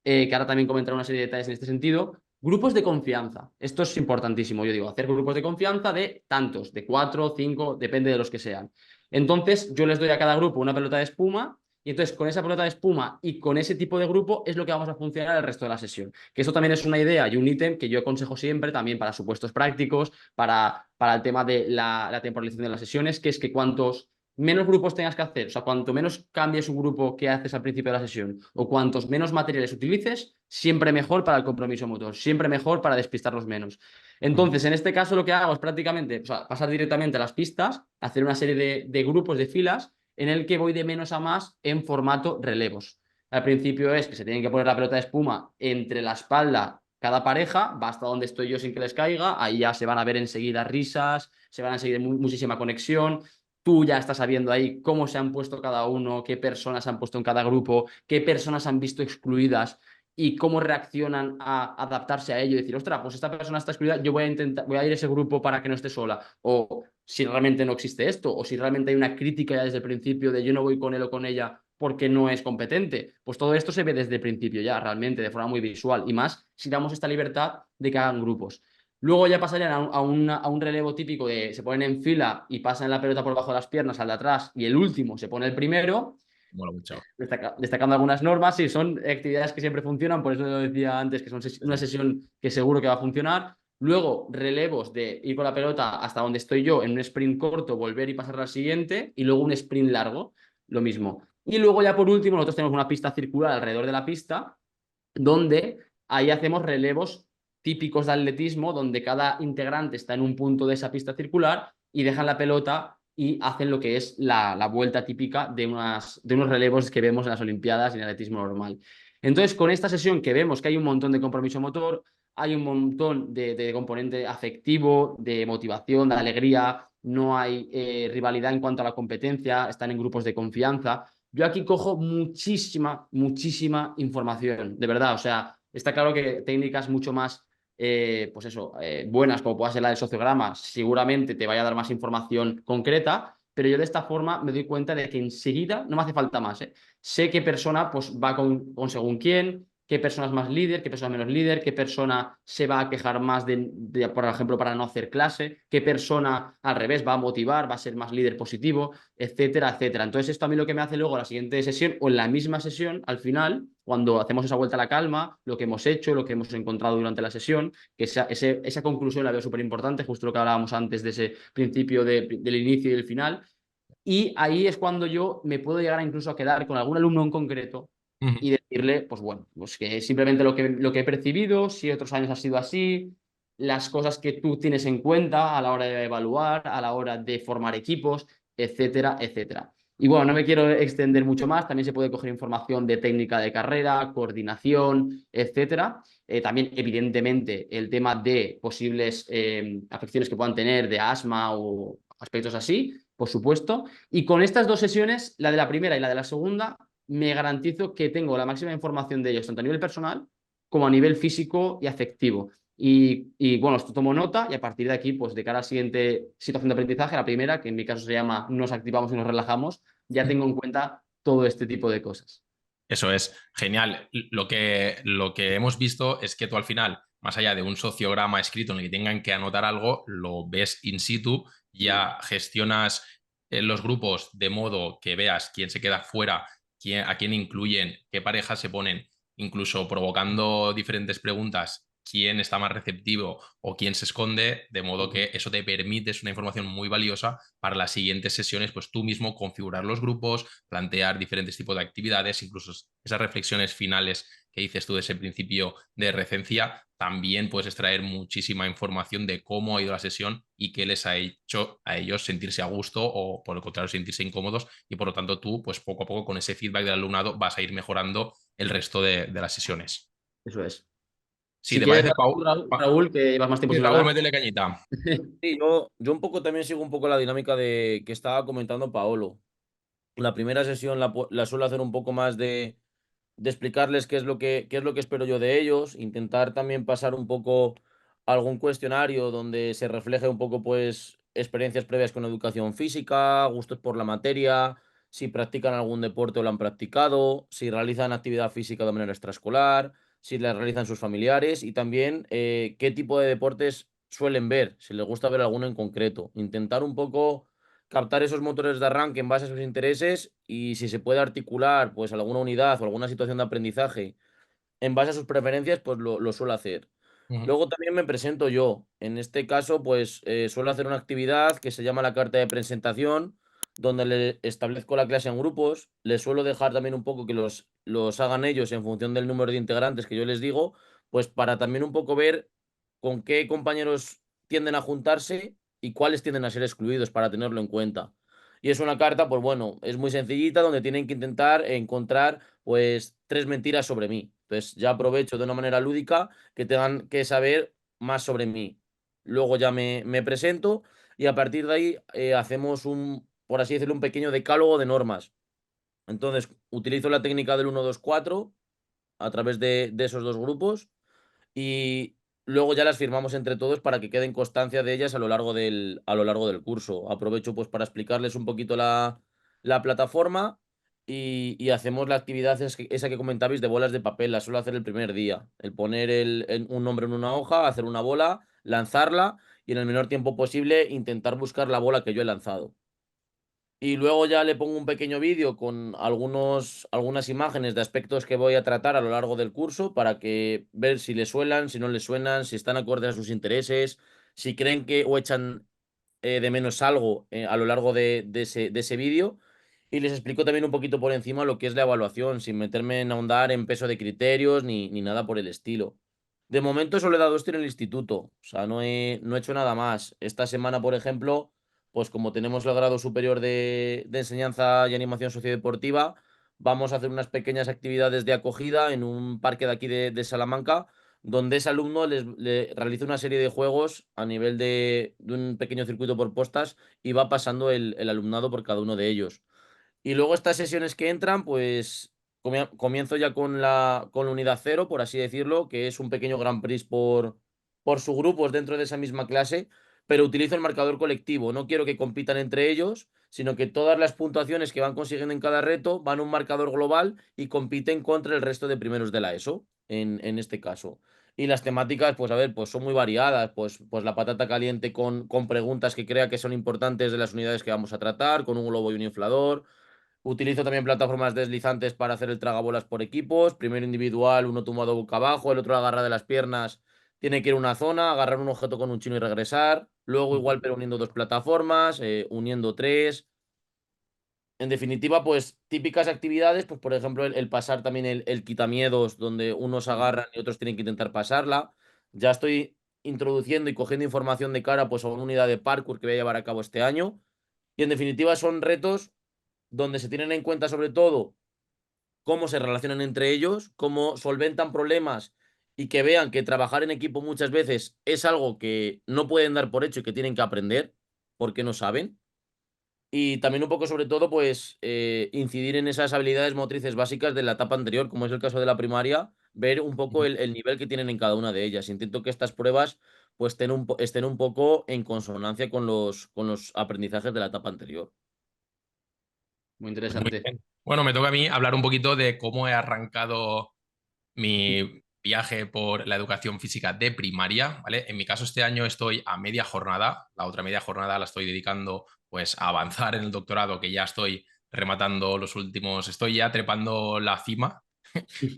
que ahora también comentaré una serie de detalles en este sentido. Grupos de confianza. Esto es importantísimo. Yo digo, hacer grupos de confianza de tantos, de 4, 5, depende de los que sean. Entonces, yo les doy a cada grupo una pelota de espuma y entonces con esa pelota de espuma y con ese tipo de grupo es lo que vamos a funcionar el resto de la sesión. Que eso también es una idea y un ítem que yo aconsejo siempre también para supuestos prácticos, para el tema de la temporalización de las sesiones, que es que cuantos menos grupos tengas que hacer, o sea, cuanto menos cambies un grupo que haces al principio de la sesión o cuantos menos materiales utilices, siempre mejor para el compromiso motor, siempre mejor para despistarlos menos. Entonces, en este caso lo que hago es prácticamente, o sea, pasar directamente a las pistas, hacer una serie de grupos, de filas, en el que voy de menos a más en formato relevos. Al principio es que se tienen que poner la pelota de espuma entre la espalda Cada pareja va hasta donde estoy yo sin que les caiga, ahí ya se van a ver enseguida risas, se van a seguir muchísima conexión. Tú ya estás sabiendo ahí cómo se han puesto cada uno, qué personas se han puesto en cada grupo, qué personas han visto excluidas y cómo reaccionan a adaptarse a ello y decir, ostras, pues esta persona está excluida, yo voy a intentar, voy a ir a ese grupo para que no esté sola. O si realmente no existe esto, o si realmente hay una crítica ya desde el principio de yo no voy con él o con ella porque no es competente. Pues todo esto se ve desde el principio ya, realmente, de forma muy visual. Y más si damos esta libertad de que hagan grupos. Luego ya pasarían a un relevo típico de se ponen en fila y pasan la pelota por bajo de las piernas al de atrás y el último se pone el primero. Mola mucho. Destacando algunas normas, sí, son actividades que siempre funcionan, por eso lo decía antes que son una sesión que seguro que va a funcionar. Luego, relevos de ir con la pelota hasta donde estoy yo en un sprint corto, volver y pasar al siguiente, y luego un sprint largo, lo mismo. Y luego ya por último, nosotros tenemos una pista circular alrededor de la pista, donde ahí hacemos relevos típicos de atletismo, donde cada integrante está en un punto de esa pista circular y dejan la pelota y hacen lo que es la vuelta típica de unos relevos que vemos en las Olimpiadas y en el atletismo normal. Entonces, con esta sesión que vemos que hay un montón de compromiso motor, hay un montón de componente afectivo, de motivación, de alegría, no hay rivalidad en cuanto a la competencia, están en grupos de confianza. Yo aquí cojo muchísima información, de verdad. O sea, está claro que técnicas mucho más, pues eso, buenas, como pueda ser la del sociograma, seguramente te vaya a dar más información concreta, pero yo de esta forma me doy cuenta de que enseguida no me hace falta más, ¿eh? Sé qué persona pues, va con según quién, qué persona es más líder, qué persona es menos líder, qué persona se va a quejar más por ejemplo, para no hacer clase, qué persona al revés va a motivar, va a ser más líder positivo, etcétera, etcétera. Entonces, esto a mí lo que me hace luego la siguiente sesión o en la misma sesión, al final, cuando hacemos esa vuelta a la calma, lo que hemos hecho, lo que hemos encontrado durante la sesión, que esa conclusión la veo súper importante, justo lo que hablábamos antes de ese principio del inicio y del final. Y ahí es cuando yo me puedo llegar incluso a quedar con algún alumno en concreto Ujú. y decirle, pues bueno, pues que simplemente lo que he percibido, si otros años ha sido así, las cosas que tú tienes en cuenta a la hora de evaluar, a la hora de formar equipos, etcétera, etcétera. Y bueno, no me quiero extender mucho más, también se puede coger información de técnica de carrera, coordinación, etcétera. También, evidentemente, el tema de posibles afecciones que puedan tener de asma o aspectos así, por supuesto. Y con estas dos sesiones, la de la primera y la de la segunda, me garantizo que tengo la máxima información de ellos, tanto a nivel personal como a nivel físico y afectivo. Bueno, esto tomo nota y a partir de aquí, pues de cara a la siguiente situación de aprendizaje, la primera, que en mi caso se llama nos activamos y nos relajamos, ya tengo en cuenta todo este tipo de cosas. Eso es genial. Lo que hemos visto es que tú al final, más allá de un sociograma escrito en el que tengan que anotar algo, lo ves in situ, ya gestionas los grupos de modo que veas quién se queda fuera, a quién incluyen, qué parejas se ponen, incluso provocando diferentes preguntas, quién está más receptivo o quién se esconde, de modo que eso te permite, es una información muy valiosa para las siguientes sesiones, pues tú mismo configurar los grupos, plantear diferentes tipos de actividades, incluso esas reflexiones finales que dices tú de ese principio de recencia, también puedes extraer muchísima información de cómo ha ido la sesión y qué les ha hecho a ellos sentirse a gusto o por el contrario sentirse incómodos y por lo tanto tú pues poco a poco con ese feedback del alumnado vas a ir mejorando el resto de las sesiones. Eso es. Si Si te quieres, parece, Pau, Raúl, que llevas más tiempo sí, sin Raúl, hablar. métele cañita. Sí, yo un poco también sigo un poco la dinámica de que estaba comentando Paolo. La primera sesión la suelo hacer un poco más de explicarles qué es lo que espero yo de ellos, intentar también pasar un poco algún cuestionario donde se refleje un poco pues experiencias previas con educación física, gustos por la materia, si practican algún deporte o lo han practicado, si realizan actividad física de manera extraescolar, si la realizan sus familiares y también qué tipo de deportes suelen ver, si les gusta ver alguno en concreto. Intentar un poco captar esos motores de arranque en base a sus intereses y si se puede articular pues alguna unidad o alguna situación de aprendizaje en base a sus preferencias, pues lo suelo hacer. Ujú. Luego también me presento yo. En este caso, pues suelo hacer una actividad que se llama la carta de presentación, donde le establezco la clase en grupos. Les suelo dejar también un poco que los hagan ellos en función del número de integrantes que yo les digo, pues para también un poco ver con qué compañeros tienden a juntarse y cuáles tienden a ser excluidos para tenerlo en cuenta. Y es una carta, pues bueno, es muy sencillita donde tienen que intentar encontrar pues 3 mentiras sobre mí. Entonces ya aprovecho de una manera lúdica que tengan que saber más sobre mí. Luego ya me presento y a partir de ahí hacemos un, por así decirlo, un pequeño decálogo de normas. Entonces utilizo la técnica del 1, 2, 4 a través de esos dos grupos y luego ya las firmamos entre todos para que queden constancia de ellas a lo largo del curso. Aprovecho pues para explicarles un poquito la plataforma y hacemos la actividad esa que comentabais de bolas de papel. La suelo hacer el primer día. El poner un nombre en una hoja, hacer una bola, lanzarla y en el menor tiempo posible intentar buscar la bola que yo he lanzado. Y luego ya le pongo un pequeño vídeo con algunas imágenes de aspectos que voy a tratar a lo largo del curso para que ver si les suenan, si no les suenan, si están acordes a sus intereses, si creen que o echan de menos algo a lo largo de ese vídeo. Y les explico también un poquito por encima lo que es la evaluación, sin meterme en ahondar en peso de criterios ni nada por el estilo. De momento solo he dado esto en el instituto, o sea, no he hecho nada más. Esta semana, por ejemplo, pues como tenemos el grado superior de enseñanza y animación sociodeportiva, vamos a hacer unas pequeñas actividades de acogida en un parque de aquí de Salamanca, donde ese alumno le realiza una serie de juegos a nivel de un pequeño circuito por postas y va pasando el alumnado por cada uno de ellos. Y luego estas sesiones que entran, pues comienzo ya con la unidad cero, por así decirlo, que es un pequeño Grand Prix por subgrupos dentro de esa misma clase, pero utilizo el marcador colectivo. No quiero que compitan entre ellos, sino que todas las puntuaciones que van consiguiendo en cada reto van a un marcador global y compiten contra el resto de primeros de la ESO, en este caso. Y las temáticas, pues a ver, pues son muy variadas. Pues la patata caliente con preguntas que crea que son importantes de las unidades que vamos a tratar, con un globo y un inflador. Utilizo también plataformas deslizantes para hacer el tragabolas por equipos. Primero individual, uno tumbado boca abajo, el otro agarra de las piernas. Tiene que ir a una zona, agarrar un objeto con un chino y regresar. Luego igual, pero uniendo dos plataformas, uniendo tres. En definitiva, pues típicas actividades, pues por ejemplo el pasar también el quitamiedos, donde unos agarran y otros tienen que intentar pasarla. Ya estoy introduciendo y cogiendo información de cara pues a una unidad de parkour que voy a llevar a cabo este año. Y en definitiva son retos donde se tienen en cuenta sobre todo cómo se relacionan entre ellos, cómo solventan problemas y que vean que trabajar en equipo muchas veces es algo que no pueden dar por hecho y que tienen que aprender porque no saben. Y también un poco sobre todo, pues, incidir en esas habilidades motrices básicas de la etapa anterior, como es el caso de la primaria, ver un poco el nivel que tienen en cada una de ellas. Intento que estas pruebas pues estén un poco en consonancia con los aprendizajes de la etapa anterior. Muy Pues muy interesante. bien. Bueno, me toca a mí hablar un poquito de cómo he arrancado mi viaje por la educación física de primaria, ¿vale? En mi caso, este año estoy a media jornada, la otra media jornada la estoy dedicando pues a avanzar en el doctorado, que ya estoy rematando los últimos, estoy ya trepando la cima,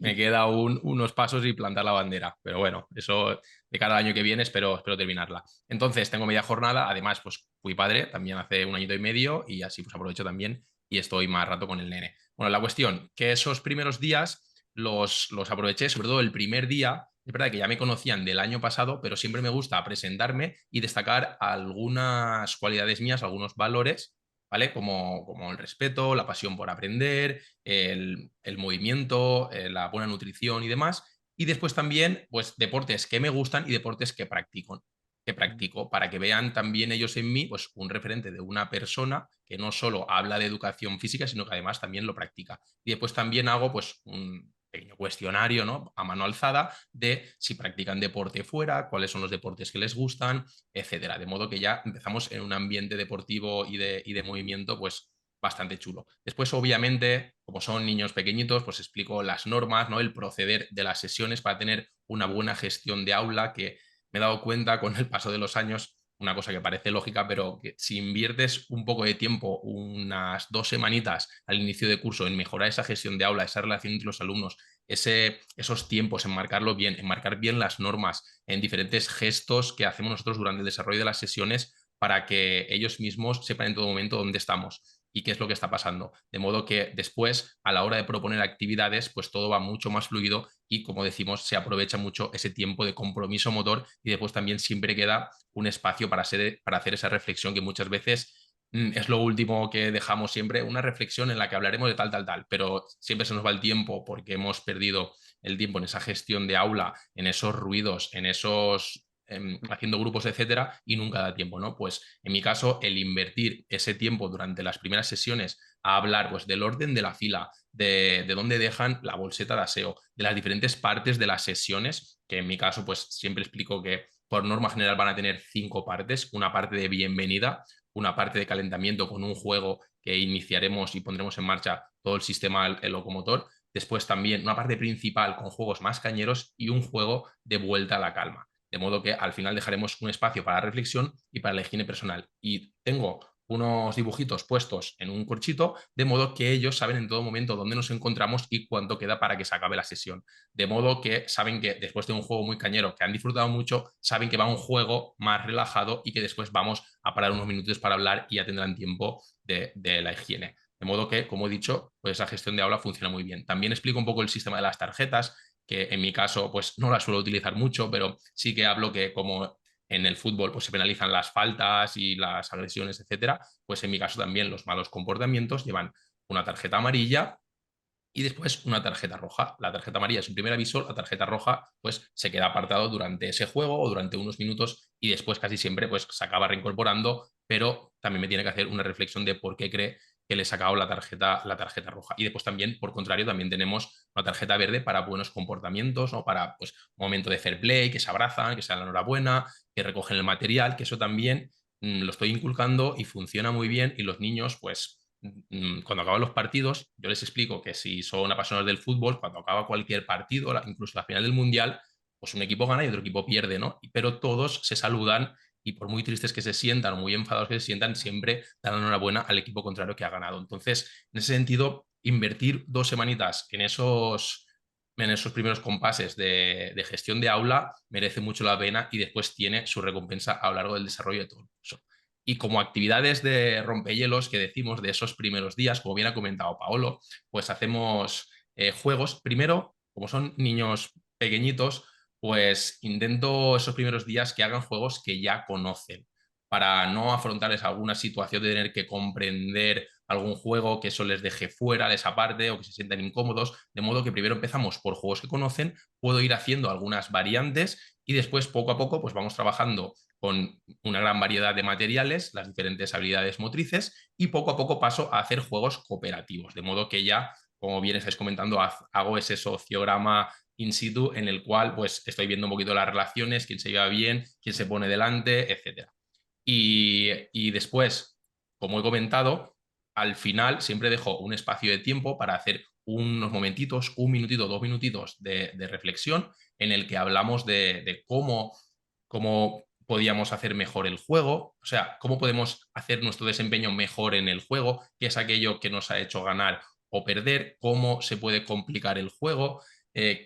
me queda unos pasos y plantar la bandera, pero bueno, eso de cara al año que viene espero terminarla. Entonces, tengo media jornada, además, pues fui padre también hace un añito y medio y así pues aprovecho también y estoy más rato con el nene. Bueno, la cuestión, que esos primeros días los aproveché, sobre todo el primer día. Es verdad que ya me conocían del año pasado, pero siempre me gusta presentarme y destacar algunas cualidades mías, algunos valores, ¿vale? Como el respeto, la pasión por aprender, el movimiento, la buena nutrición y demás. Y después también, pues, deportes que me gustan y deportes que practico, para que vean también ellos en mí, pues, un referente de una persona que no solo habla de educación física, sino que además también lo practica. Y después también hago, pues, un pequeño cuestionario, ¿no? A mano alzada de si practican deporte fuera, cuáles son los deportes que les gustan, etcétera. De modo que ya empezamos en un ambiente deportivo y de movimiento, pues bastante chulo. Después, obviamente, como son niños pequeñitos, pues explico las normas, ¿no? El proceder de las sesiones para tener una buena gestión de aula, que me he dado cuenta con el paso de los años, una cosa que parece lógica, pero que si inviertes un poco de tiempo, unas 2 semanitas al inicio de curso, en mejorar esa gestión de aula, esa relación entre los alumnos, esos tiempos, en marcarlo bien, en marcar bien las normas, en diferentes gestos que hacemos nosotros durante el desarrollo de las sesiones para que ellos mismos sepan en todo momento dónde estamos y qué es lo que está pasando. De modo que después, a la hora de proponer actividades, pues todo va mucho más fluido y, como decimos, se aprovecha mucho ese tiempo de compromiso motor y después también siempre queda un espacio para hacer esa reflexión que muchas veces es lo último que dejamos siempre, una reflexión en la que hablaremos de tal, tal, tal, pero siempre se nos va el tiempo porque hemos perdido el tiempo en esa gestión de aula, en esos ruidos, en esos haciendo grupos, etcétera, y nunca da tiempo, ¿no? Pues en mi caso, el invertir ese tiempo durante las primeras sesiones a hablar pues, del orden de la fila, de dónde dejan la bolseta de aseo, de las diferentes partes de las sesiones, que en mi caso, pues siempre explico que por norma general van a tener 5 partes, una parte de bienvenida, una parte de calentamiento con un juego que iniciaremos y pondremos en marcha todo el sistema el locomotor. Después también una parte principal con juegos más cañeros y un juego de vuelta a la calma. De modo que al final dejaremos un espacio para la reflexión y para la higiene personal. Y tengo unos dibujitos puestos en un corchito, de modo que ellos saben en todo momento dónde nos encontramos y cuánto queda para que se acabe la sesión. De modo que saben que después de un juego muy cañero que han disfrutado mucho, saben que va un juego más relajado y que después vamos a parar unos minutos para hablar y ya tendrán tiempo de la higiene. De modo que, como he dicho, pues la gestión de aula funciona muy bien. También explico un poco el sistema de las tarjetas, que en mi caso pues no las suelo utilizar mucho, pero sí que hablo que como en el fútbol pues, se penalizan las faltas y las agresiones, etcétera, pues en mi caso también los malos comportamientos llevan una tarjeta amarilla y después una tarjeta roja. La tarjeta amarilla es un primer aviso, la tarjeta roja pues se queda apartado durante ese juego o durante unos minutos y después casi siempre pues se acaba reincorporando, pero también me tiene que hacer una reflexión de por qué cree que le he sacado la tarjeta roja. Y después también, por contrario, también tenemos una tarjeta verde para buenos comportamientos, ¿no? Para pues, un momento de fair play, que se abrazan, que se dan la enhorabuena, que recogen el material, que eso también lo estoy inculcando y funciona muy bien y los niños pues cuando acaban los partidos, yo les explico que si son apasionados del fútbol, cuando acaba cualquier partido, incluso la final del Mundial, pues un equipo gana y otro equipo pierde, ¿no? Pero todos se saludan y por muy tristes que se sientan o muy enfadados que se sientan, siempre dan la enhorabuena al equipo contrario que ha ganado. Entonces, en ese sentido, invertir 2 semanitas en esos primeros compases de gestión de aula merece mucho la pena y después tiene su recompensa a lo largo del desarrollo de todo el curso. Y como actividades de rompehielos que decimos de esos primeros días, como bien ha comentado Paolo, pues hacemos juegos. Primero, como son niños pequeñitos, pues intento esos primeros días que hagan juegos que ya conocen, para no afrontarles alguna situación de tener que comprender algún juego que eso les deje fuera de esa parte o que se sientan incómodos, de modo que primero empezamos por juegos que conocen, puedo ir haciendo algunas variantes y después poco a poco pues vamos trabajando con una gran variedad de materiales, las diferentes habilidades motrices y poco a poco paso a hacer juegos cooperativos, de modo que ya, como bien estáis comentando, hago ese sociograma in situ en el cual pues estoy viendo un poquito las relaciones, quién se lleva bien, quién se pone delante, etcétera. Y después, como he comentado, al final siempre dejo un espacio de tiempo para hacer unos momentitos, 1 minutito, 2 minutitos de reflexión en el que hablamos de cómo podíamos hacer mejor el juego, o sea, cómo podemos hacer nuestro desempeño mejor en el juego, qué es aquello que nos ha hecho ganar o perder, cómo se puede complicar el juego,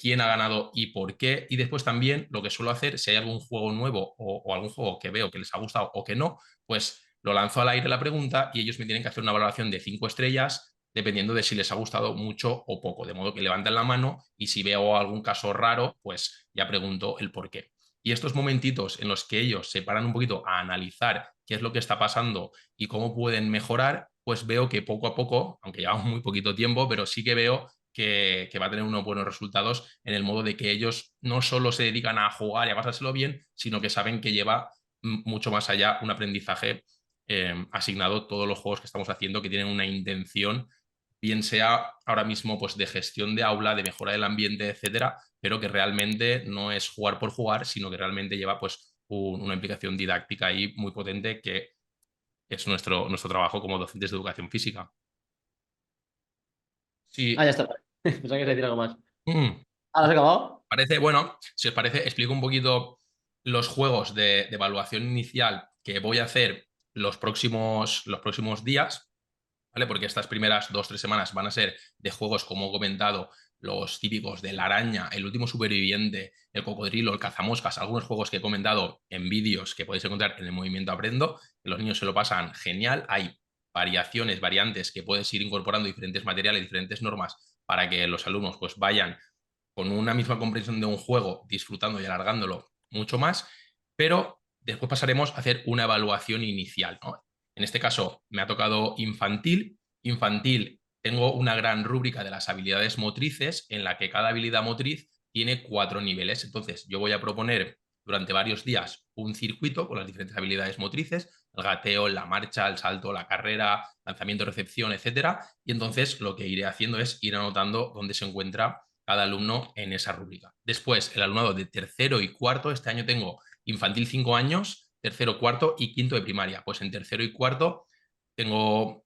quién ha ganado y por qué. Y después también lo que suelo hacer, si hay algún juego nuevo o algún juego que veo que les ha gustado o que no, pues lo lanzo al aire la pregunta y ellos me tienen que hacer una valoración de 5 estrellas dependiendo de si les ha gustado mucho o poco, de modo que levanten la mano y si veo algún caso raro, pues ya pregunto el por qué. Y estos momentitos en los que ellos se paran un poquito a analizar qué es lo que está pasando y cómo pueden mejorar, pues veo que poco a poco, aunque llevamos muy poquito tiempo, pero sí que veo que va a tener unos buenos resultados en el modo de que ellos no solo se dedican a jugar y a pasárselo bien, sino que saben que lleva mucho más allá un aprendizaje asignado todos los juegos que estamos haciendo que tienen una intención, bien sea ahora mismo pues de gestión de aula, de mejora del ambiente, etcétera, pero que realmente no es jugar por jugar, sino que realmente lleva pues una implicación didáctica ahí muy potente que es nuestro trabajo como docentes de educación física. Ah, Sí. ya está. Pensaba que decir algo más. Mm. ¿Ah, lo has acabado? Parece, bueno, si os parece, explico un poquito los juegos de evaluación inicial que voy a hacer los próximos días, ¿vale? Porque estas primeras 2 o 3 semanas van a ser de juegos, como he comentado, los típicos de la araña, el último superviviente, el cocodrilo, el cazamoscas, algunos juegos que he comentado en vídeos que podéis encontrar en el Movimiento Aprendo, que los niños se lo pasan genial. Hay variantes que puedes ir incorporando diferentes materiales, diferentes normas para que los alumnos pues vayan con una misma comprensión de un juego, disfrutando y alargándolo mucho más, pero después pasaremos a hacer una evaluación inicial, ¿no? En este caso me ha tocado infantil. Infantil, tengo una gran rúbrica de las habilidades motrices en la que cada habilidad motriz tiene 4 niveles. Entonces, yo voy a proponer durante varios días un circuito con las diferentes habilidades motrices, el gateo, la marcha, el salto, la carrera, lanzamiento, recepción, etcétera. Y entonces lo que iré haciendo es ir anotando dónde se encuentra cada alumno en esa rúbrica. Después, el alumnado de tercero y cuarto, este año tengo infantil 5 años, tercero, cuarto y quinto de primaria. Pues en tercero y cuarto tengo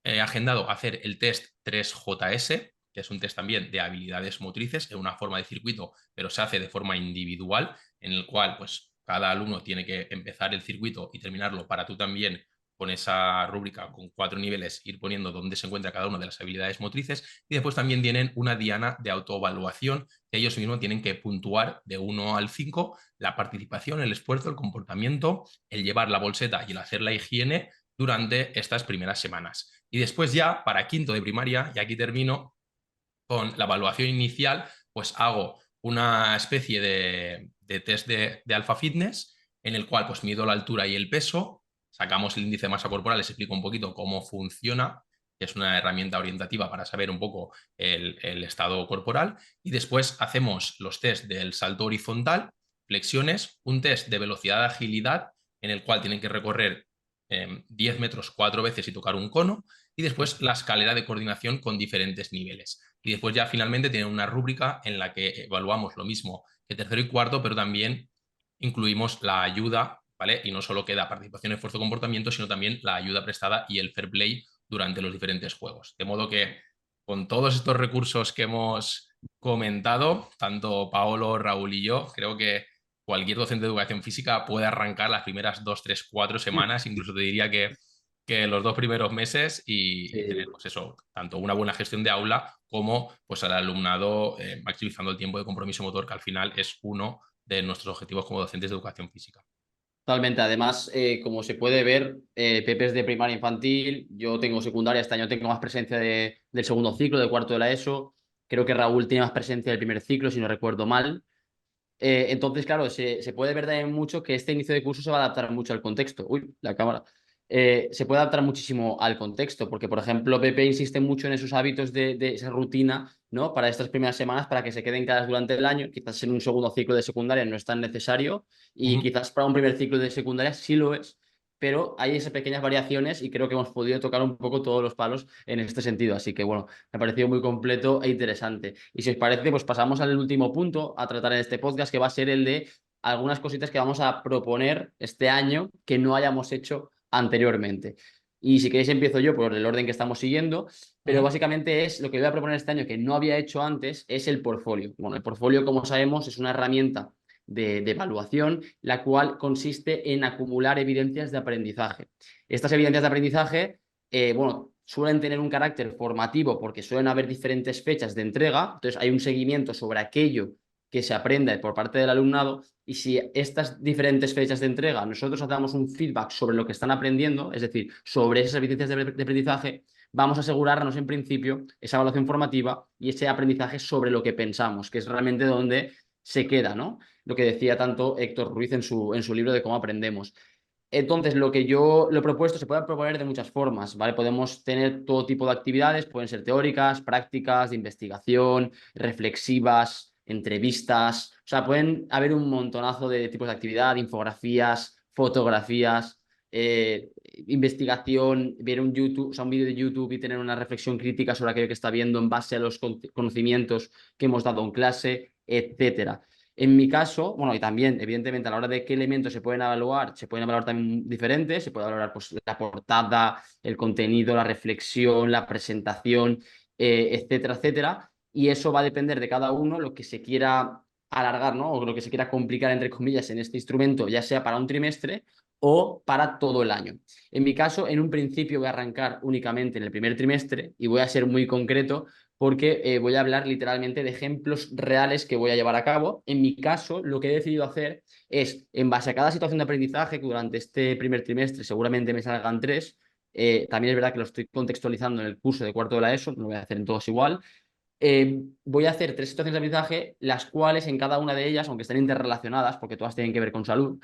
agendado hacer el test 3JS, que es un test también de habilidades motrices, en una forma de circuito, pero se hace de forma individual, en el cual pues cada alumno tiene que empezar el circuito y terminarlo para tú también con esa rúbrica con 4 niveles ir poniendo dónde se encuentra cada una de las habilidades motrices, y después también tienen una diana de autoevaluación que ellos mismos tienen que puntuar de 1 al 5 la participación, el esfuerzo, el comportamiento, el llevar la bolseta y el hacer la higiene durante estas primeras semanas. Y después ya, para quinto de primaria, y aquí termino con la evaluación inicial, pues hago una especie de test de Alpha Fitness en el cual pues mido la altura y el peso, sacamos el índice de masa corporal, les explico un poquito cómo funciona, que es una herramienta orientativa para saber un poco el estado corporal, y después hacemos los test del salto horizontal, flexiones, un test de velocidad de agilidad en el cual tienen que recorrer 10 metros 4 veces y tocar un cono, y después la escalera de coordinación con diferentes niveles. Y después ya finalmente tienen una rúbrica en la que evaluamos lo mismo que tercero y cuarto, pero también incluimos la ayuda, ¿vale? Y no solo queda participación, esfuerzo, comportamiento, sino también la ayuda prestada y el fair play durante los diferentes juegos. De modo que con todos estos recursos que hemos comentado, tanto Paolo, Raúl y yo, creo que cualquier docente de educación física puede arrancar las primeras 2, 3, 4 semanas, incluso te diría que los 2 primeros meses y tener, pues eso, tanto una buena gestión de aula como pues al alumnado maximizando el tiempo de compromiso motor, que al final es uno de nuestros objetivos como docentes de educación física. Totalmente. Además, como se puede ver, Pepe es de primaria infantil, yo tengo secundaria, este año tengo más presencia del segundo ciclo, de cuarto de la ESO. Creo que Raúl tiene más presencia del primer ciclo, si no recuerdo mal. Entonces, claro, se puede ver también mucho que este inicio de curso se va a adaptar mucho al contexto. Uy, la cámara. Se puede adaptar muchísimo al contexto, porque, por ejemplo, Pepe insiste mucho en esos hábitos de esa rutina, ¿no? Para estas primeras semanas, para que se queden claras durante el año. Quizás en un segundo ciclo de secundaria no es tan necesario, y quizás para un primer ciclo de secundaria sí lo es, pero hay esas pequeñas variaciones y creo que hemos podido tocar un poco todos los palos en este sentido. Así que, bueno, me ha parecido muy completo e interesante. Y si os parece, pues pasamos al último punto a tratar en este podcast, que va a ser el de algunas cositas que vamos a proponer este año que no hayamos hecho anteriormente. Y si queréis empiezo yo por el orden que estamos siguiendo, pero básicamente es lo que voy a proponer este año que no había hecho antes, es el portfolio. Bueno, el portfolio, como sabemos, es una herramienta de evaluación, la cual consiste en acumular evidencias de aprendizaje. Estas evidencias de aprendizaje, bueno, suelen tener un carácter formativo porque suelen haber diferentes fechas de entrega, entonces hay un seguimiento sobre aquello que se aprenda por parte del alumnado, y si estas diferentes fechas de entrega nosotros damos un feedback sobre lo que están aprendiendo, es decir, sobre esas evidencias de aprendizaje, vamos a asegurarnos en principio esa evaluación formativa y ese aprendizaje sobre lo que pensamos, que es realmente donde se queda, ¿no? Lo que decía tanto Héctor Ruiz en su libro de cómo aprendemos. Entonces, lo que yo lo he propuesto se puede proponer de muchas formas, ¿vale? Podemos tener todo tipo de actividades, pueden ser teóricas, prácticas, de investigación, reflexivas, entrevistas, o sea, pueden haber un montonazo de tipos de actividad, infografías, fotografías, investigación, ver un YouTube, o sea, un vídeo de YouTube y tener una reflexión crítica sobre aquello que está viendo en base a los conocimientos que hemos dado en clase, etcétera. En mi caso, bueno, y también, evidentemente, a la hora de qué elementos se pueden evaluar también diferentes, se puede valorar pues, la portada, el contenido, la reflexión, la presentación, etcétera, etcétera. Y eso va a depender de cada uno lo que se quiera alargar, ¿no? O lo que se quiera complicar, entre comillas, en este instrumento, ya sea para un trimestre o para todo el año. En mi caso, en un principio voy a arrancar únicamente en el primer trimestre y voy a ser muy concreto porque voy a hablar literalmente de ejemplos reales que voy a llevar a cabo. En mi caso, lo que he decidido hacer es, en base a cada situación de aprendizaje, que durante este primer trimestre seguramente me salgan 3, también es verdad que lo estoy contextualizando en el curso de cuarto de la ESO, no lo voy a hacer en todos igual. Voy a hacer 3 situaciones de aprendizaje, las cuales en cada una de ellas, aunque estén interrelacionadas, porque todas tienen que ver con salud,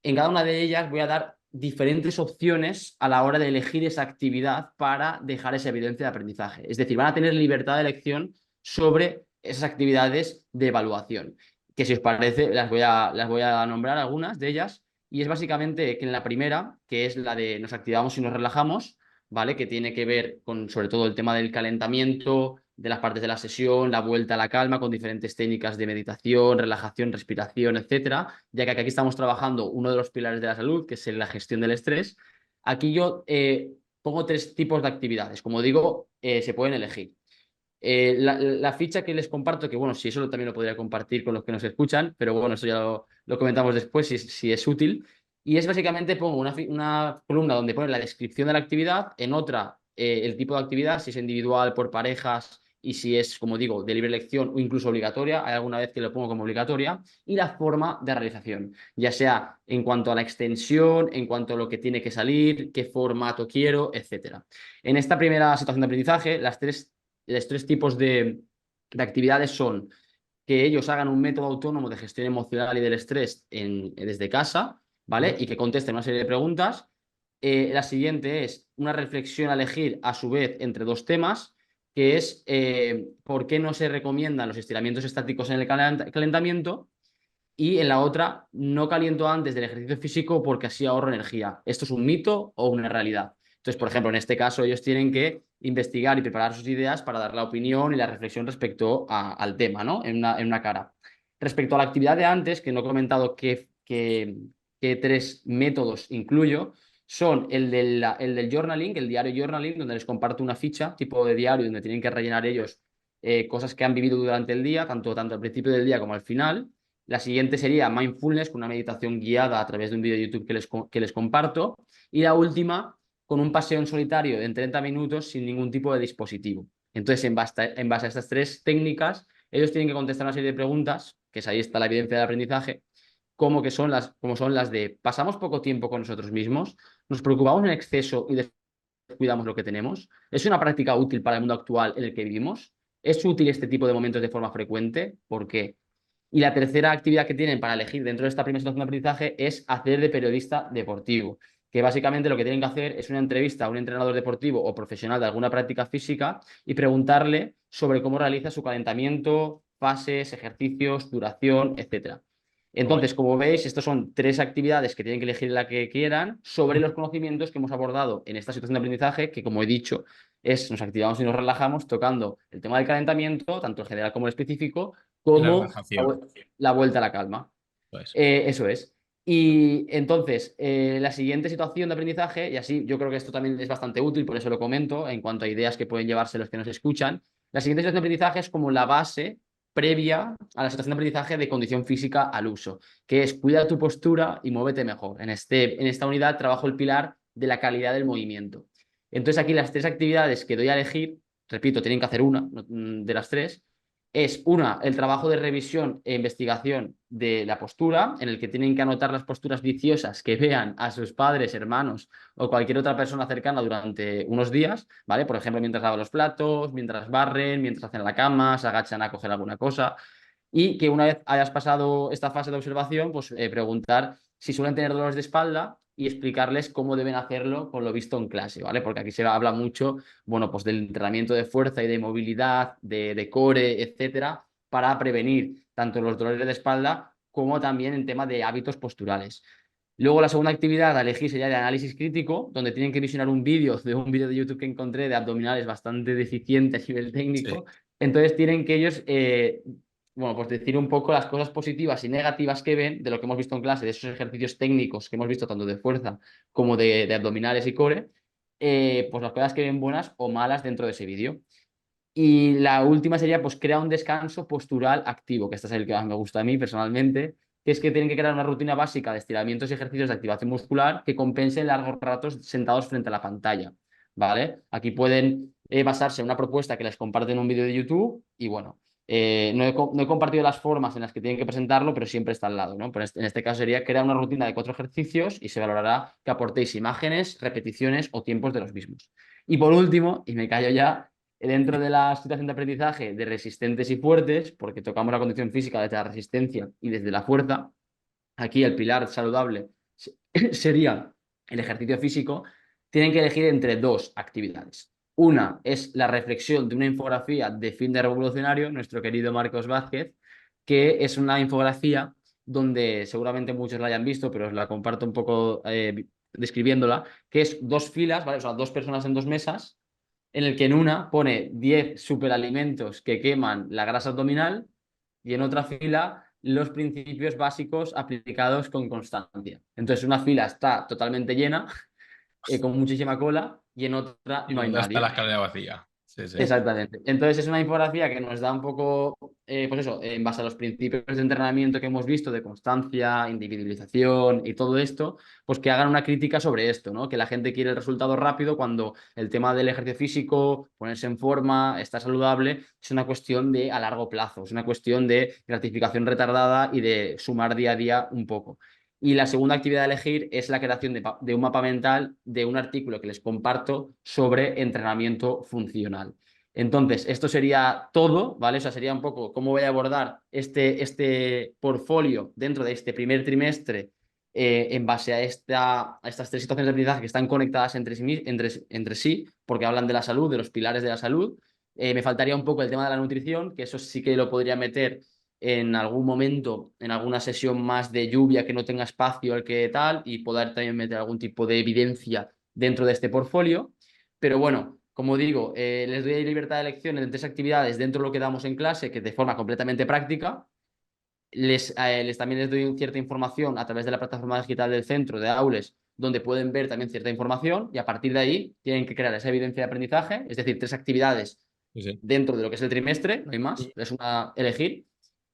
en cada una de ellas voy a dar diferentes opciones a la hora de elegir esa actividad para dejar esa evidencia de aprendizaje. Es decir, van a tener libertad de elección sobre esas actividades de evaluación, que si os parece las voy a nombrar algunas de ellas, y es básicamente que en la primera, que es la de nos activamos y nos relajamos, ¿vale? Que tiene que ver con sobre todo el tema del calentamiento, de las partes de la sesión, la vuelta a la calma con diferentes técnicas de meditación, relajación, respiración, etcétera, ya que aquí estamos trabajando uno de los pilares de la salud, que es la gestión del estrés. Aquí yo pongo 3 tipos de actividades. Como digo, se pueden elegir. La ficha que les comparto, que bueno, si eso también lo podría compartir con los que nos escuchan, pero bueno, eso ya lo comentamos después si es útil. Y es básicamente pongo una columna donde pone la descripción de la actividad, en otra el tipo de actividad, si es individual, por parejas y si es, como digo, de libre elección o incluso obligatoria. Hay alguna vez que lo pongo como obligatoria. Y la forma de realización, ya sea en cuanto a la extensión, en cuanto a lo que tiene que salir, qué formato quiero, etcétera. En esta primera situación de aprendizaje, los 3 tipos de actividades son que ellos hagan un método autónomo de gestión emocional y del estrés desde casa, ¿vale? Y que contesten una serie de preguntas. La siguiente es una reflexión a elegir a su vez entre 2 temas, que es por qué no se recomiendan los estiramientos estáticos en el calentamiento, y en la otra, no caliento antes del ejercicio físico porque así ahorro energía. ¿Esto es un mito o una realidad? Entonces, por ejemplo, en este caso ellos tienen que investigar y preparar sus ideas para dar la opinión y la reflexión respecto al tema, ¿no? En una cara. Respecto a la actividad de antes, que no he comentado qué 3 métodos incluyo, son el del journaling, el diario journaling, donde les comparto una ficha tipo de diario donde tienen que rellenar ellos cosas que han vivido durante el día, tanto al principio del día como al final. La siguiente sería mindfulness, con una meditación guiada a través de un vídeo de YouTube que les comparto. Y la última, con un paseo en solitario en 30 minutos sin ningún tipo de dispositivo. Entonces, en base a estas 3 técnicas, ellos tienen que contestar una serie de preguntas, que es ahí está la evidencia del aprendizaje, como son las de pasamos poco tiempo con nosotros mismos, nos preocupamos en exceso y descuidamos lo que tenemos. ¿Es una práctica útil para el mundo actual en el que vivimos? ¿Es útil este tipo de momentos de forma frecuente? ¿Por qué? Y la tercera actividad que tienen para elegir dentro de esta primera situación de aprendizaje es hacer de periodista deportivo, que básicamente lo que tienen que hacer es una entrevista a un entrenador deportivo o profesional de alguna práctica física y preguntarle sobre cómo realiza su calentamiento, fases, ejercicios, duración, etcétera. Entonces, como veis, estas son 3 actividades que tienen que elegir la que quieran sobre los conocimientos que hemos abordado en esta situación de aprendizaje, que como he dicho, nos activamos y nos relajamos tocando el tema del calentamiento, tanto el general como el específico, Y la como relajación. la vuelta a la calma. Pues. Eso es. Y entonces, la siguiente situación de aprendizaje, y así yo creo que esto también es bastante útil, por eso lo comento, en cuanto a ideas que pueden llevarse los que nos escuchan, la siguiente situación de aprendizaje es como la base previa a la situación de aprendizaje de condición física al uso, que es cuida tu postura y muévete mejor. En esta unidad trabajo el pilar de la calidad del movimiento. Entonces aquí las 3 actividades que doy a elegir, repito, tienen que hacer una de las 3, es una, el trabajo de revisión e investigación de la postura, en el que tienen que anotar las posturas viciosas que vean a sus padres, hermanos o cualquier otra persona cercana durante unos días, ¿vale? Por ejemplo, mientras lavan los platos, mientras barren, mientras hacen la cama, se agachan a coger alguna cosa. Y que una vez hayas pasado esta fase de observación, pues preguntar si suelen tener dolores de espalda y explicarles cómo deben hacerlo con lo visto en clase, ¿vale? Porque aquí se habla mucho, bueno, pues del entrenamiento de fuerza y de movilidad, de core, etcétera, para prevenir tanto los dolores de espalda como también en tema de hábitos posturales. Luego la segunda actividad a elegir sería de análisis crítico, donde tienen que visionar un vídeo de YouTube que encontré de abdominales bastante deficiente a nivel técnico. Sí. Entonces tienen que ellos bueno, pues decir un poco las cosas positivas y negativas que ven de lo que hemos visto en clase, de esos ejercicios técnicos que hemos visto tanto de fuerza como de abdominales y core, pues las cosas que ven buenas o malas dentro de ese vídeo. Y la última sería, pues, crear un descanso postural activo, que este es el que más me gusta a mí personalmente, que es que tienen que crear una rutina básica de estiramientos y ejercicios de activación muscular que compensen largos ratos sentados frente a la pantalla, ¿vale? Aquí pueden basarse en una propuesta que les comparten en un vídeo de YouTube y, bueno, no he compartido las formas en las que tienen que presentarlo, pero siempre está al lado, ¿no? Pero en este caso sería crear una rutina de 4 ejercicios y se valorará que aportéis imágenes, repeticiones o tiempos de los mismos. Y por último, y me callo ya, dentro de la situación de aprendizaje de resistentes y fuertes, porque tocamos la condición física desde la resistencia y desde la fuerza, aquí el pilar saludable sería el ejercicio físico, tienen que elegir entre dos actividades. Una es la reflexión de una infografía de Fin de Revolucionario, nuestro querido Marcos Vázquez, que es una infografía donde seguramente muchos la hayan visto, pero os la comparto un poco describiéndola, que es dos filas, ¿vale? O sea, dos personas en dos mesas, en el que en una pone 10 superalimentos que queman la grasa abdominal y en otra fila los principios básicos aplicados con constancia. Entonces, una fila está totalmente llena, con muchísima cola, y en otra Y no hay luego está la nadie. escalera vacía. Sí, sí. Exactamente. Entonces es una infografía que nos da un poco, pues eso, en base a los principios de entrenamiento que hemos visto de constancia, individualización y todo esto, pues que hagan una crítica sobre esto, ¿no? Que la gente quiere el resultado rápido cuando el tema del ejercicio físico, ponerse en forma, estar saludable, es una cuestión de a largo plazo, es una cuestión de gratificación retardada y de sumar día a día un poco. Y la segunda actividad a elegir es la creación de un mapa mental de un artículo que les comparto sobre entrenamiento funcional. Entonces, esto sería todo, ¿vale? O sea, sería un poco cómo voy a abordar este portfolio dentro de este primer trimestre en base a estas tres situaciones de aprendizaje que están conectadas entre sí, porque hablan de la salud, de los pilares de la salud. Me faltaría un poco el tema de la nutrición, que eso sí que lo podría meter en algún momento, en alguna sesión más de lluvia que no tenga espacio al que tal, y poder también meter algún tipo de evidencia dentro de este portfolio. Pero bueno, como digo, les doy libertad de elección en tres actividades dentro de lo que damos en clase, que de forma completamente práctica. También les doy cierta información a través de la plataforma digital del centro de Aules, donde pueden ver también cierta información y a partir de ahí tienen que crear esa evidencia de aprendizaje, es decir, tres actividades Sí, sí. dentro de lo que es el trimestre, no hay más, es una elegir.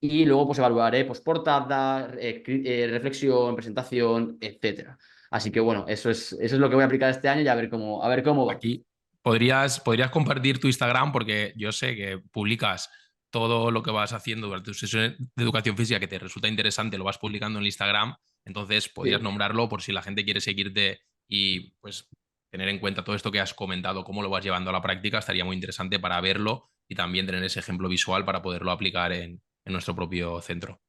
Y luego pues evaluaré pues, portada, reflexión, presentación, etcétera. Así que bueno, eso es lo que voy a aplicar este año y a ver cómo va. Aquí podrías compartir tu Instagram porque yo sé que publicas todo lo que vas haciendo durante tus sesiones de educación física que te resulta interesante, lo vas publicando en el Instagram, entonces podrías Sí. nombrarlo por si la gente quiere seguirte y pues tener en cuenta todo esto que has comentado, cómo lo vas llevando a la práctica, estaría muy interesante para verlo y también tener ese ejemplo visual para poderlo aplicar en nuestro propio centro.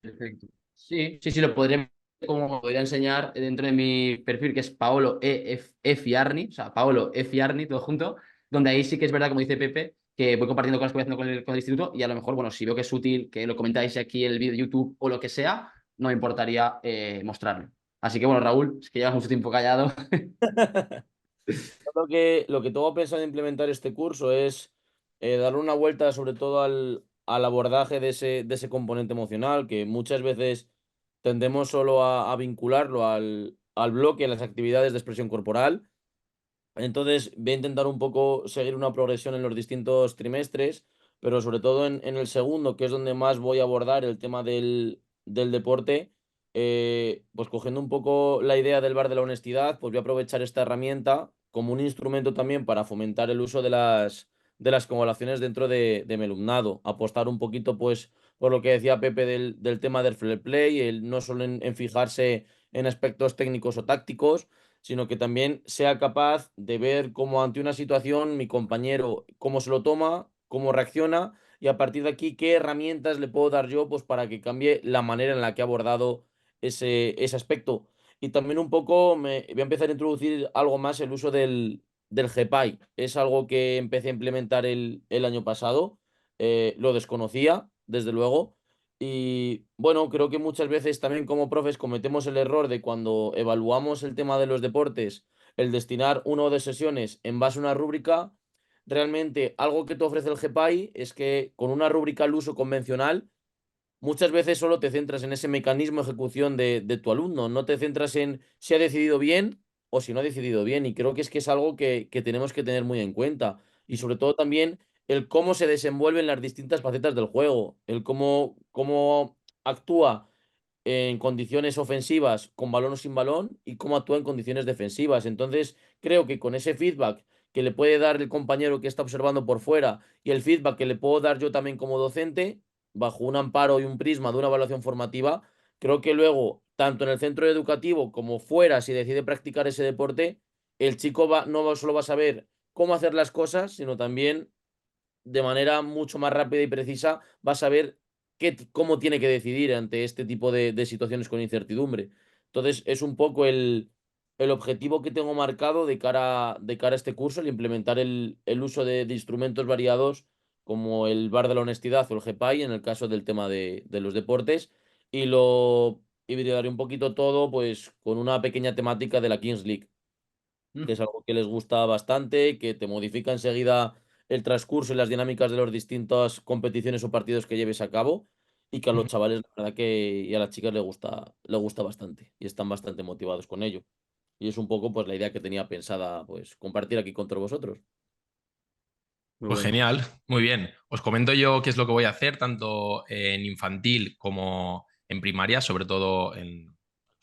Perfecto. Sí, sí, sí, como podría enseñar dentro de mi perfil, que es Paolo Fiarni, o sea, Paolo Fiarni, todo junto, donde ahí sí que es verdad, como dice Pepe, que voy compartiendo cosas que voy haciendo con el instituto y a lo mejor, bueno, si veo que es útil que lo comentáis aquí en el vídeo de YouTube o lo que sea, no me importaría mostrarlo. Así que bueno, Raúl, es que llevas mucho tiempo callado. Lo que tengo pensado implementar este curso es darle una vuelta sobre todo al abordaje de ese componente emocional, que muchas veces tendemos solo a vincularlo al bloque, a las actividades de expresión corporal. Entonces voy a intentar un poco seguir una progresión en los distintos trimestres, pero sobre todo en el segundo, que es donde más voy a abordar el tema del deporte, pues cogiendo un poco la idea del bar de la honestidad, pues voy a aprovechar esta herramienta como un instrumento también para fomentar el uso de las conversaciones dentro de mi alumnado, apostar un poquito pues por lo que decía Pepe del tema del fair play, el no solo en fijarse en aspectos técnicos o tácticos, sino que también sea capaz de ver cómo ante una situación mi compañero, cómo se lo toma, cómo reacciona y a partir de aquí qué herramientas le puedo dar yo pues para que cambie la manera en la que ha abordado ese aspecto. Y también un poco voy a empezar a introducir algo más el uso del GPAI. Es algo que empecé a implementar el año pasado. Lo desconocía, desde luego. Y bueno, creo que muchas veces también como profes cometemos el error de cuando evaluamos el tema de los deportes, el destinar una o dos sesiones en base a una rúbrica. Realmente algo que te ofrece el GPAI es que con una rúbrica al uso convencional muchas veces solo te centras en ese mecanismo de ejecución de tu alumno, no te centras en si ha decidido bien o si no ha decidido bien. Y creo que es algo que tenemos que tener muy en cuenta. Y sobre todo también el cómo se desenvuelven las distintas facetas del juego, el cómo actúa en condiciones ofensivas con balón o sin balón y cómo actúa en condiciones defensivas. Entonces, creo que con ese feedback que le puede dar el compañero que está observando por fuera y el feedback que le puedo dar yo también como docente, bajo un amparo y un prisma de una evaluación formativa, creo que luego, tanto en el centro educativo como fuera, si decide practicar ese deporte, el chico no solo va a saber cómo hacer las cosas, sino también de manera mucho más rápida y precisa va a saber cómo tiene que decidir ante este tipo de situaciones con incertidumbre. Entonces, es un poco el objetivo que tengo marcado de cara a este curso, el implementar el uso de instrumentos variados como el bar de la honestidad o el GPAI en el caso del tema de los deportes, y lo hibridaré un poquito todo pues con una pequeña temática de la Kings League, que es algo que les gusta bastante, que te modifica enseguida el transcurso y las dinámicas de las distintas competiciones o partidos que lleves a cabo, y que a los chavales, la verdad que, y a las chicas les gusta bastante y están bastante motivados con ello. Y es un poco pues la idea que tenía pensada pues compartir aquí con todos vosotros. Muy Pues bueno. genial, muy bien. Os comento yo qué es lo que voy a hacer, tanto en infantil como en primaria, sobre todo en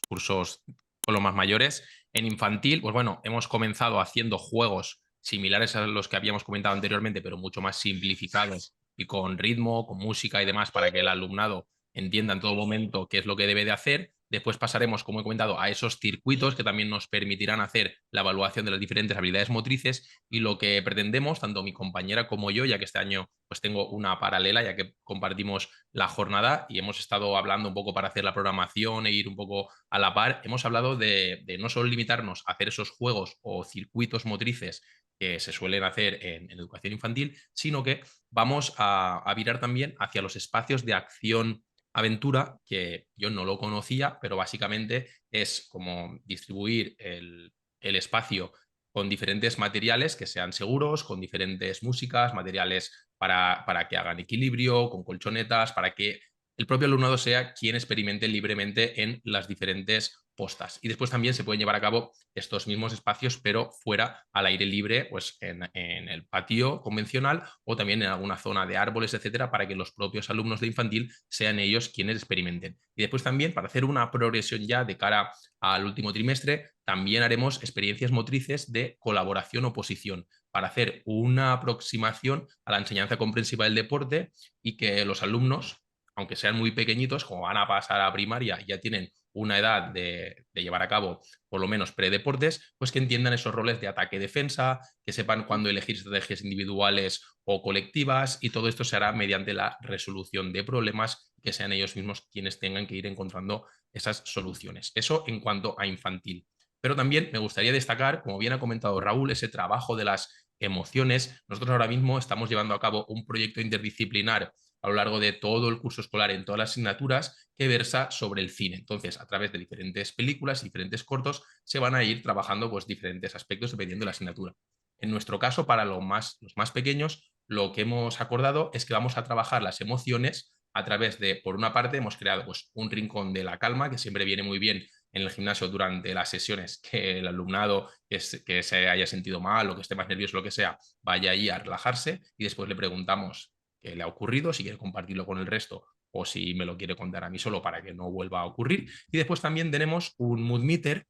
cursos con los más mayores. En infantil, pues bueno, hemos comenzado haciendo juegos similares a los que habíamos comentado anteriormente, pero mucho más simplificados y con ritmo, con música y demás, para que el alumnado entienda en todo momento qué es lo que debe de hacer. Después pasaremos, como he comentado, a esos circuitos que también nos permitirán hacer la evaluación de las diferentes habilidades motrices, y lo que pretendemos, tanto mi compañera como yo, ya que este año pues tengo una paralela, ya que compartimos la jornada y hemos estado hablando un poco para hacer la programación e ir un poco a la par, hemos hablado de no solo limitarnos a hacer esos juegos o circuitos motrices que se suelen hacer en educación infantil, sino que vamos a virar también hacia los espacios de acción aventura, que yo no lo conocía, pero básicamente es como distribuir el espacio con diferentes materiales que sean seguros, con diferentes músicas, materiales para que hagan equilibrio, con colchonetas, para que el propio alumnado sea quien experimente libremente en las diferentes postas. Y después también se pueden llevar a cabo estos mismos espacios, pero fuera al aire libre, pues en el patio convencional o también en alguna zona de árboles, etcétera, para que los propios alumnos de infantil sean ellos quienes experimenten. Y después también, para hacer una progresión ya de cara al último trimestre, también haremos experiencias motrices de colaboración-oposición para hacer una aproximación a la enseñanza comprensiva del deporte, y que los alumnos, aunque sean muy pequeñitos, como van a pasar a primaria y ya tienen una edad de llevar a cabo por lo menos predeportes, pues que entiendan esos roles de ataque-defensa, que sepan cuándo elegir estrategias individuales o colectivas, y todo esto se hará mediante la resolución de problemas, que sean ellos mismos quienes tengan que ir encontrando esas soluciones. Eso en cuanto a infantil. Pero también me gustaría destacar, como bien ha comentado Raúl, ese trabajo de las emociones. Nosotros ahora mismo estamos llevando a cabo un proyecto interdisciplinar a lo largo de todo el curso escolar en todas las asignaturas, que versa sobre el cine. Entonces, a través de diferentes películas, diferentes cortos, se van a ir trabajando pues diferentes aspectos dependiendo de la asignatura. En nuestro caso, para los más pequeños, lo que hemos acordado es que vamos a trabajar las emociones a través de, por una parte, hemos creado pues un rincón de la calma, que siempre viene muy bien en el gimnasio durante las sesiones, que el alumnado que se haya sentido mal o que esté más nervioso, lo que sea, vaya ahí a relajarse, y después le preguntamos qué le ha ocurrido, si quiere compartirlo con el resto o si me lo quiere contar a mí solo para que no vuelva a ocurrir. Y después también tenemos un mood meter,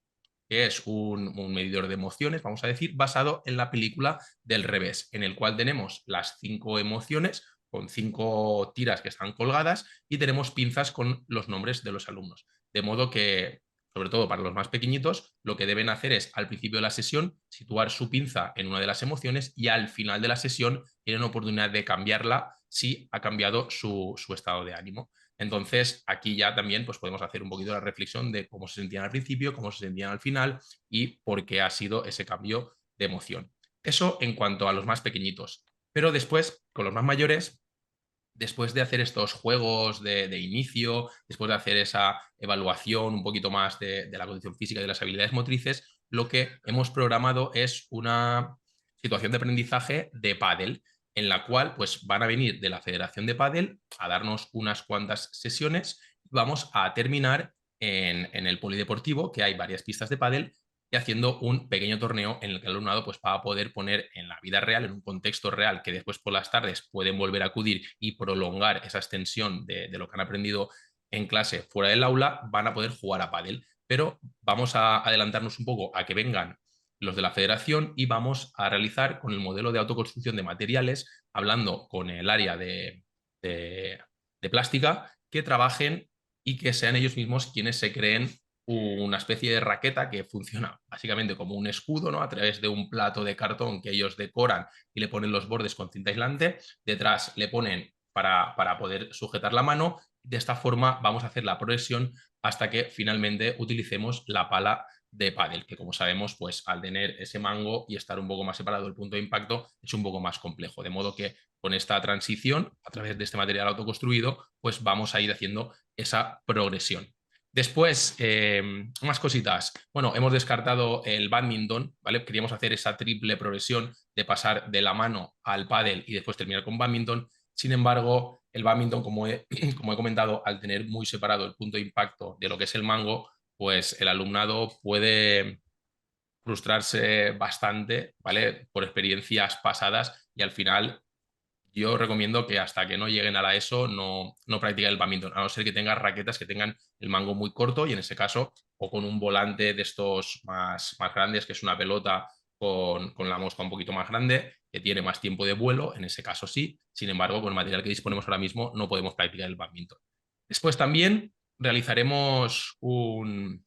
que es un medidor de emociones, vamos a decir, basado en la película del revés, en el cual tenemos las 5 emociones con 5 tiras que están colgadas, y tenemos pinzas con los nombres de los alumnos. De modo que, sobre todo para los más pequeñitos, lo que deben hacer es, al principio de la sesión, situar su pinza en una de las emociones, y al final de la sesión tienen oportunidad de cambiarla si ha cambiado su estado de ánimo. Entonces, aquí ya también pues, podemos hacer un poquito la reflexión de cómo se sentían al principio, cómo se sentían al final y por qué ha sido ese cambio de emoción. Eso en cuanto a los más pequeñitos. Pero después, con los más mayores, después de hacer estos juegos de inicio, después de hacer esa evaluación un poquito más de la condición física y de las habilidades motrices, lo que hemos programado es una situación de aprendizaje de pádel, en la cual pues, van a venir de la Federación de Pádel a darnos unas cuantas sesiones, y vamos a terminar en el polideportivo, que hay varias pistas de pádel, y haciendo un pequeño torneo en el que el alumnado pues, va a poder poner en la vida real, en un contexto real, que después por las tardes pueden volver a acudir y prolongar esa extensión de lo que han aprendido en clase fuera del aula, van a poder jugar a pádel. Pero vamos a adelantarnos un poco a que vengan los de la federación, y vamos a realizar con el modelo de autoconstrucción de materiales, hablando con el área de plástica, que trabajen y que sean ellos mismos quienes se creen una especie de raqueta que funciona básicamente como un escudo, ¿no? A través de un plato de cartón que ellos decoran y le ponen los bordes con cinta aislante. Detrás le ponen para poder sujetar la mano, De esta forma vamos a hacer la progresión hasta que finalmente utilicemos la pala de pádel, que como sabemos, pues al tener ese mango y estar un poco más separado del punto de impacto, es un poco más complejo. De modo que con esta transición, a través de este material autoconstruido, pues vamos a ir haciendo esa progresión. Después, más cositas. Bueno, hemos descartado el badminton, ¿vale? Queríamos hacer esa triple progresión de pasar de la mano al pádel y después terminar con badminton. Sin embargo, el badminton, como he comentado, al tener muy separado el punto de impacto de lo que es el mango, pues el alumnado puede frustrarse bastante, ¿vale? Por experiencias pasadas y al final yo recomiendo que hasta que no lleguen a la ESO no practiquen el badminton, a no ser que tengan raquetas que tengan el mango muy corto y en ese caso, o con un volante de estos más grandes, que es una pelota con la mosca un poquito más grande, que tiene más tiempo de vuelo, en ese caso sí. Sin embargo, con el material que disponemos ahora mismo no podemos practicar el badminton. Después también realizaremos una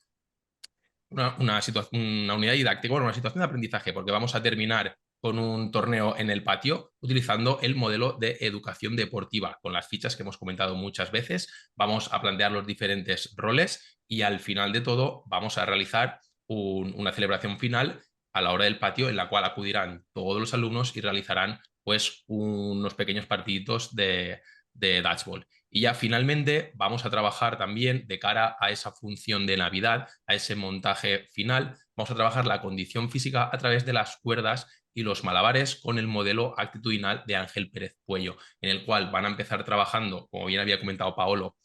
unidad didáctica, bueno, una situación de aprendizaje, porque vamos a terminar con un torneo en el patio utilizando el modelo de educación deportiva, con las fichas que hemos comentado muchas veces. Vamos a plantear los diferentes roles y al final de todo vamos a realizar una celebración final a la hora del patio en la cual acudirán todos los alumnos y realizarán pues unos pequeños partiditos de dodgeball. Y ya finalmente vamos a trabajar también de cara a esa función de Navidad, a ese montaje final, vamos a trabajar la condición física a través de las cuerdas y los malabares con el modelo actitudinal de Ángel Pérez Puello, en el cual van a empezar trabajando, como bien había comentado Paolo,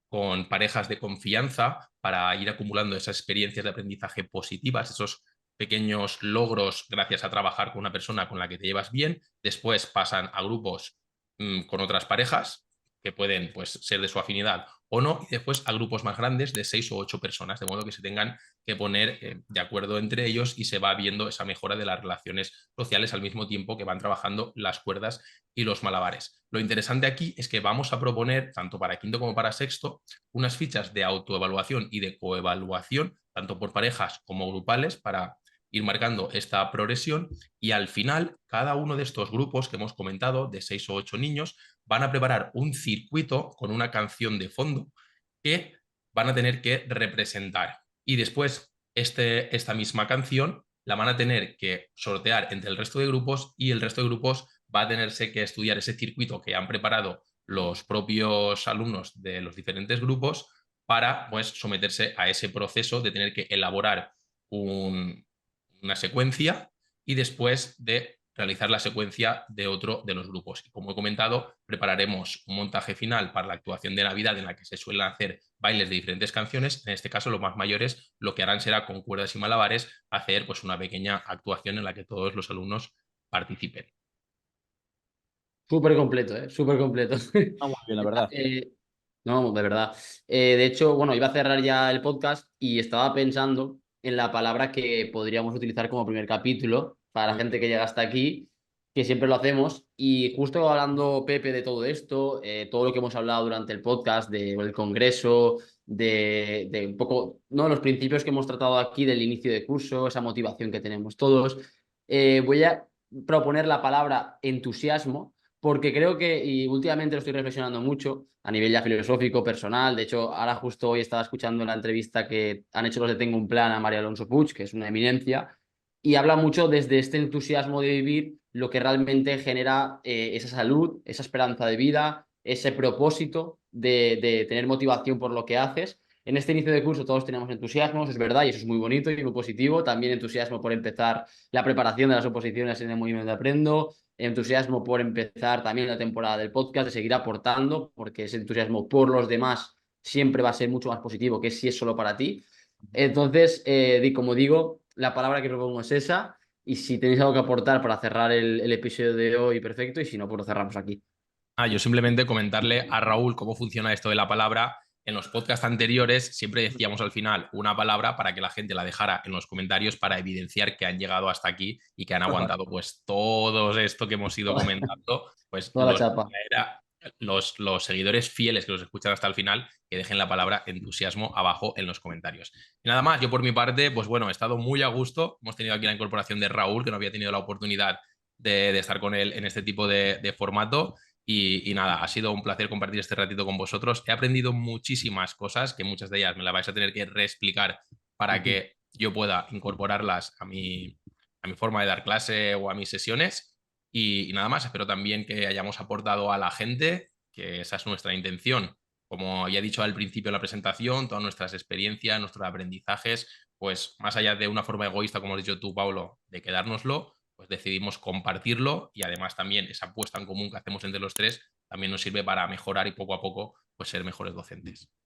con parejas de confianza para ir acumulando esas experiencias de aprendizaje positivas, esos pequeños logros gracias a trabajar con una persona con la que te llevas bien. Después pasan a grupos con otras parejas que pueden pues, ser de su afinidad o no, y después a grupos más grandes de 6 o 8 personas, de modo que se tengan que poner de acuerdo entre ellos y se va viendo esa mejora de las relaciones sociales al mismo tiempo que van trabajando las cuerdas y los malabares. Lo interesante aquí es que vamos a proponer, tanto para quinto como para sexto, unas fichas de autoevaluación y de coevaluación, tanto por parejas como grupales, para ir marcando esta progresión y al final cada uno de estos grupos que hemos comentado, de 6 o 8 niños, van a preparar un circuito con una canción de fondo que van a tener que representar. Y después esta misma canción la van a tener que sortear entre el resto de grupos y el resto de grupos va a tenerse que estudiar ese circuito que han preparado los propios alumnos de los diferentes grupos para pues, someterse a ese proceso de tener que elaborar una secuencia y después de realizar la secuencia de otro de los grupos. Y como he comentado, prepararemos un montaje final para la actuación de Navidad en la que se suelen hacer bailes de diferentes canciones. En este caso, los más mayores lo que harán será con cuerdas y malabares hacer pues, una pequeña actuación en la que todos los alumnos participen. Súper completo, ¿eh? Súper completo. Está muy bien, la verdad. No, de verdad. De hecho, bueno, iba a cerrar ya el podcast y estaba pensando en la palabra que podríamos utilizar como primer capítulo para la gente que llega hasta aquí, que siempre lo hacemos. Y justo hablando, Pepe, de todo esto, todo lo que hemos hablado durante el podcast, del congreso, de un poco, ¿no? Los principios que hemos tratado aquí del inicio de curso, esa motivación que tenemos todos, voy a proponer la palabra entusiasmo porque creo que, y últimamente lo estoy reflexionando mucho a nivel ya filosófico, personal. De hecho, ahora justo hoy estaba escuchando la entrevista que han hecho los de Tengo un Plan a María Alonso Puig, que es una eminencia, y habla mucho desde este entusiasmo de vivir lo que realmente genera esa salud, esa esperanza de vida, ese propósito de tener motivación por lo que haces. En este inicio de curso todos tenemos entusiasmos, es verdad, y eso es muy bonito y muy positivo. También entusiasmo por empezar la preparación de las oposiciones en el movimiento de Aprendo, entusiasmo por empezar también la temporada del podcast, de seguir aportando, porque ese entusiasmo por los demás siempre va a ser mucho más positivo que si es solo para ti. Entonces, como digo, la palabra que propongo es esa, y si tenéis algo que aportar para cerrar el episodio de hoy, perfecto, y si no, pues lo cerramos aquí. Yo simplemente comentarle a Raúl cómo funciona esto de la palabra. En los podcasts anteriores siempre decíamos al final una palabra para que la gente la dejara en los comentarios para evidenciar que han llegado hasta aquí y que han aguantado pues todo esto que hemos ido comentando, pues Toda la chapa. los seguidores fieles que los escuchan hasta el final, que dejen la palabra entusiasmo abajo en los comentarios. Y nada más, yo por mi parte, pues bueno, he estado muy a gusto. Hemos tenido aquí la incorporación de Raúl, que no había tenido la oportunidad de estar con él en este tipo de formato. Y nada, ha sido un placer compartir este ratito con vosotros. He aprendido muchísimas cosas, que muchas de ellas me las vais a tener que reexplicar para que yo pueda incorporarlas a mi forma de dar clase o a mis sesiones. Y nada más, espero también que hayamos aportado a la gente, que esa es nuestra intención. Como ya he dicho al principio de la presentación, todas nuestras experiencias, nuestros aprendizajes, pues más allá de una forma egoísta, como has dicho tú, Pablo, de quedárnoslo, pues decidimos compartirlo y además también esa apuesta en común que hacemos entre los tres también nos sirve para mejorar y poco a poco pues ser mejores docentes.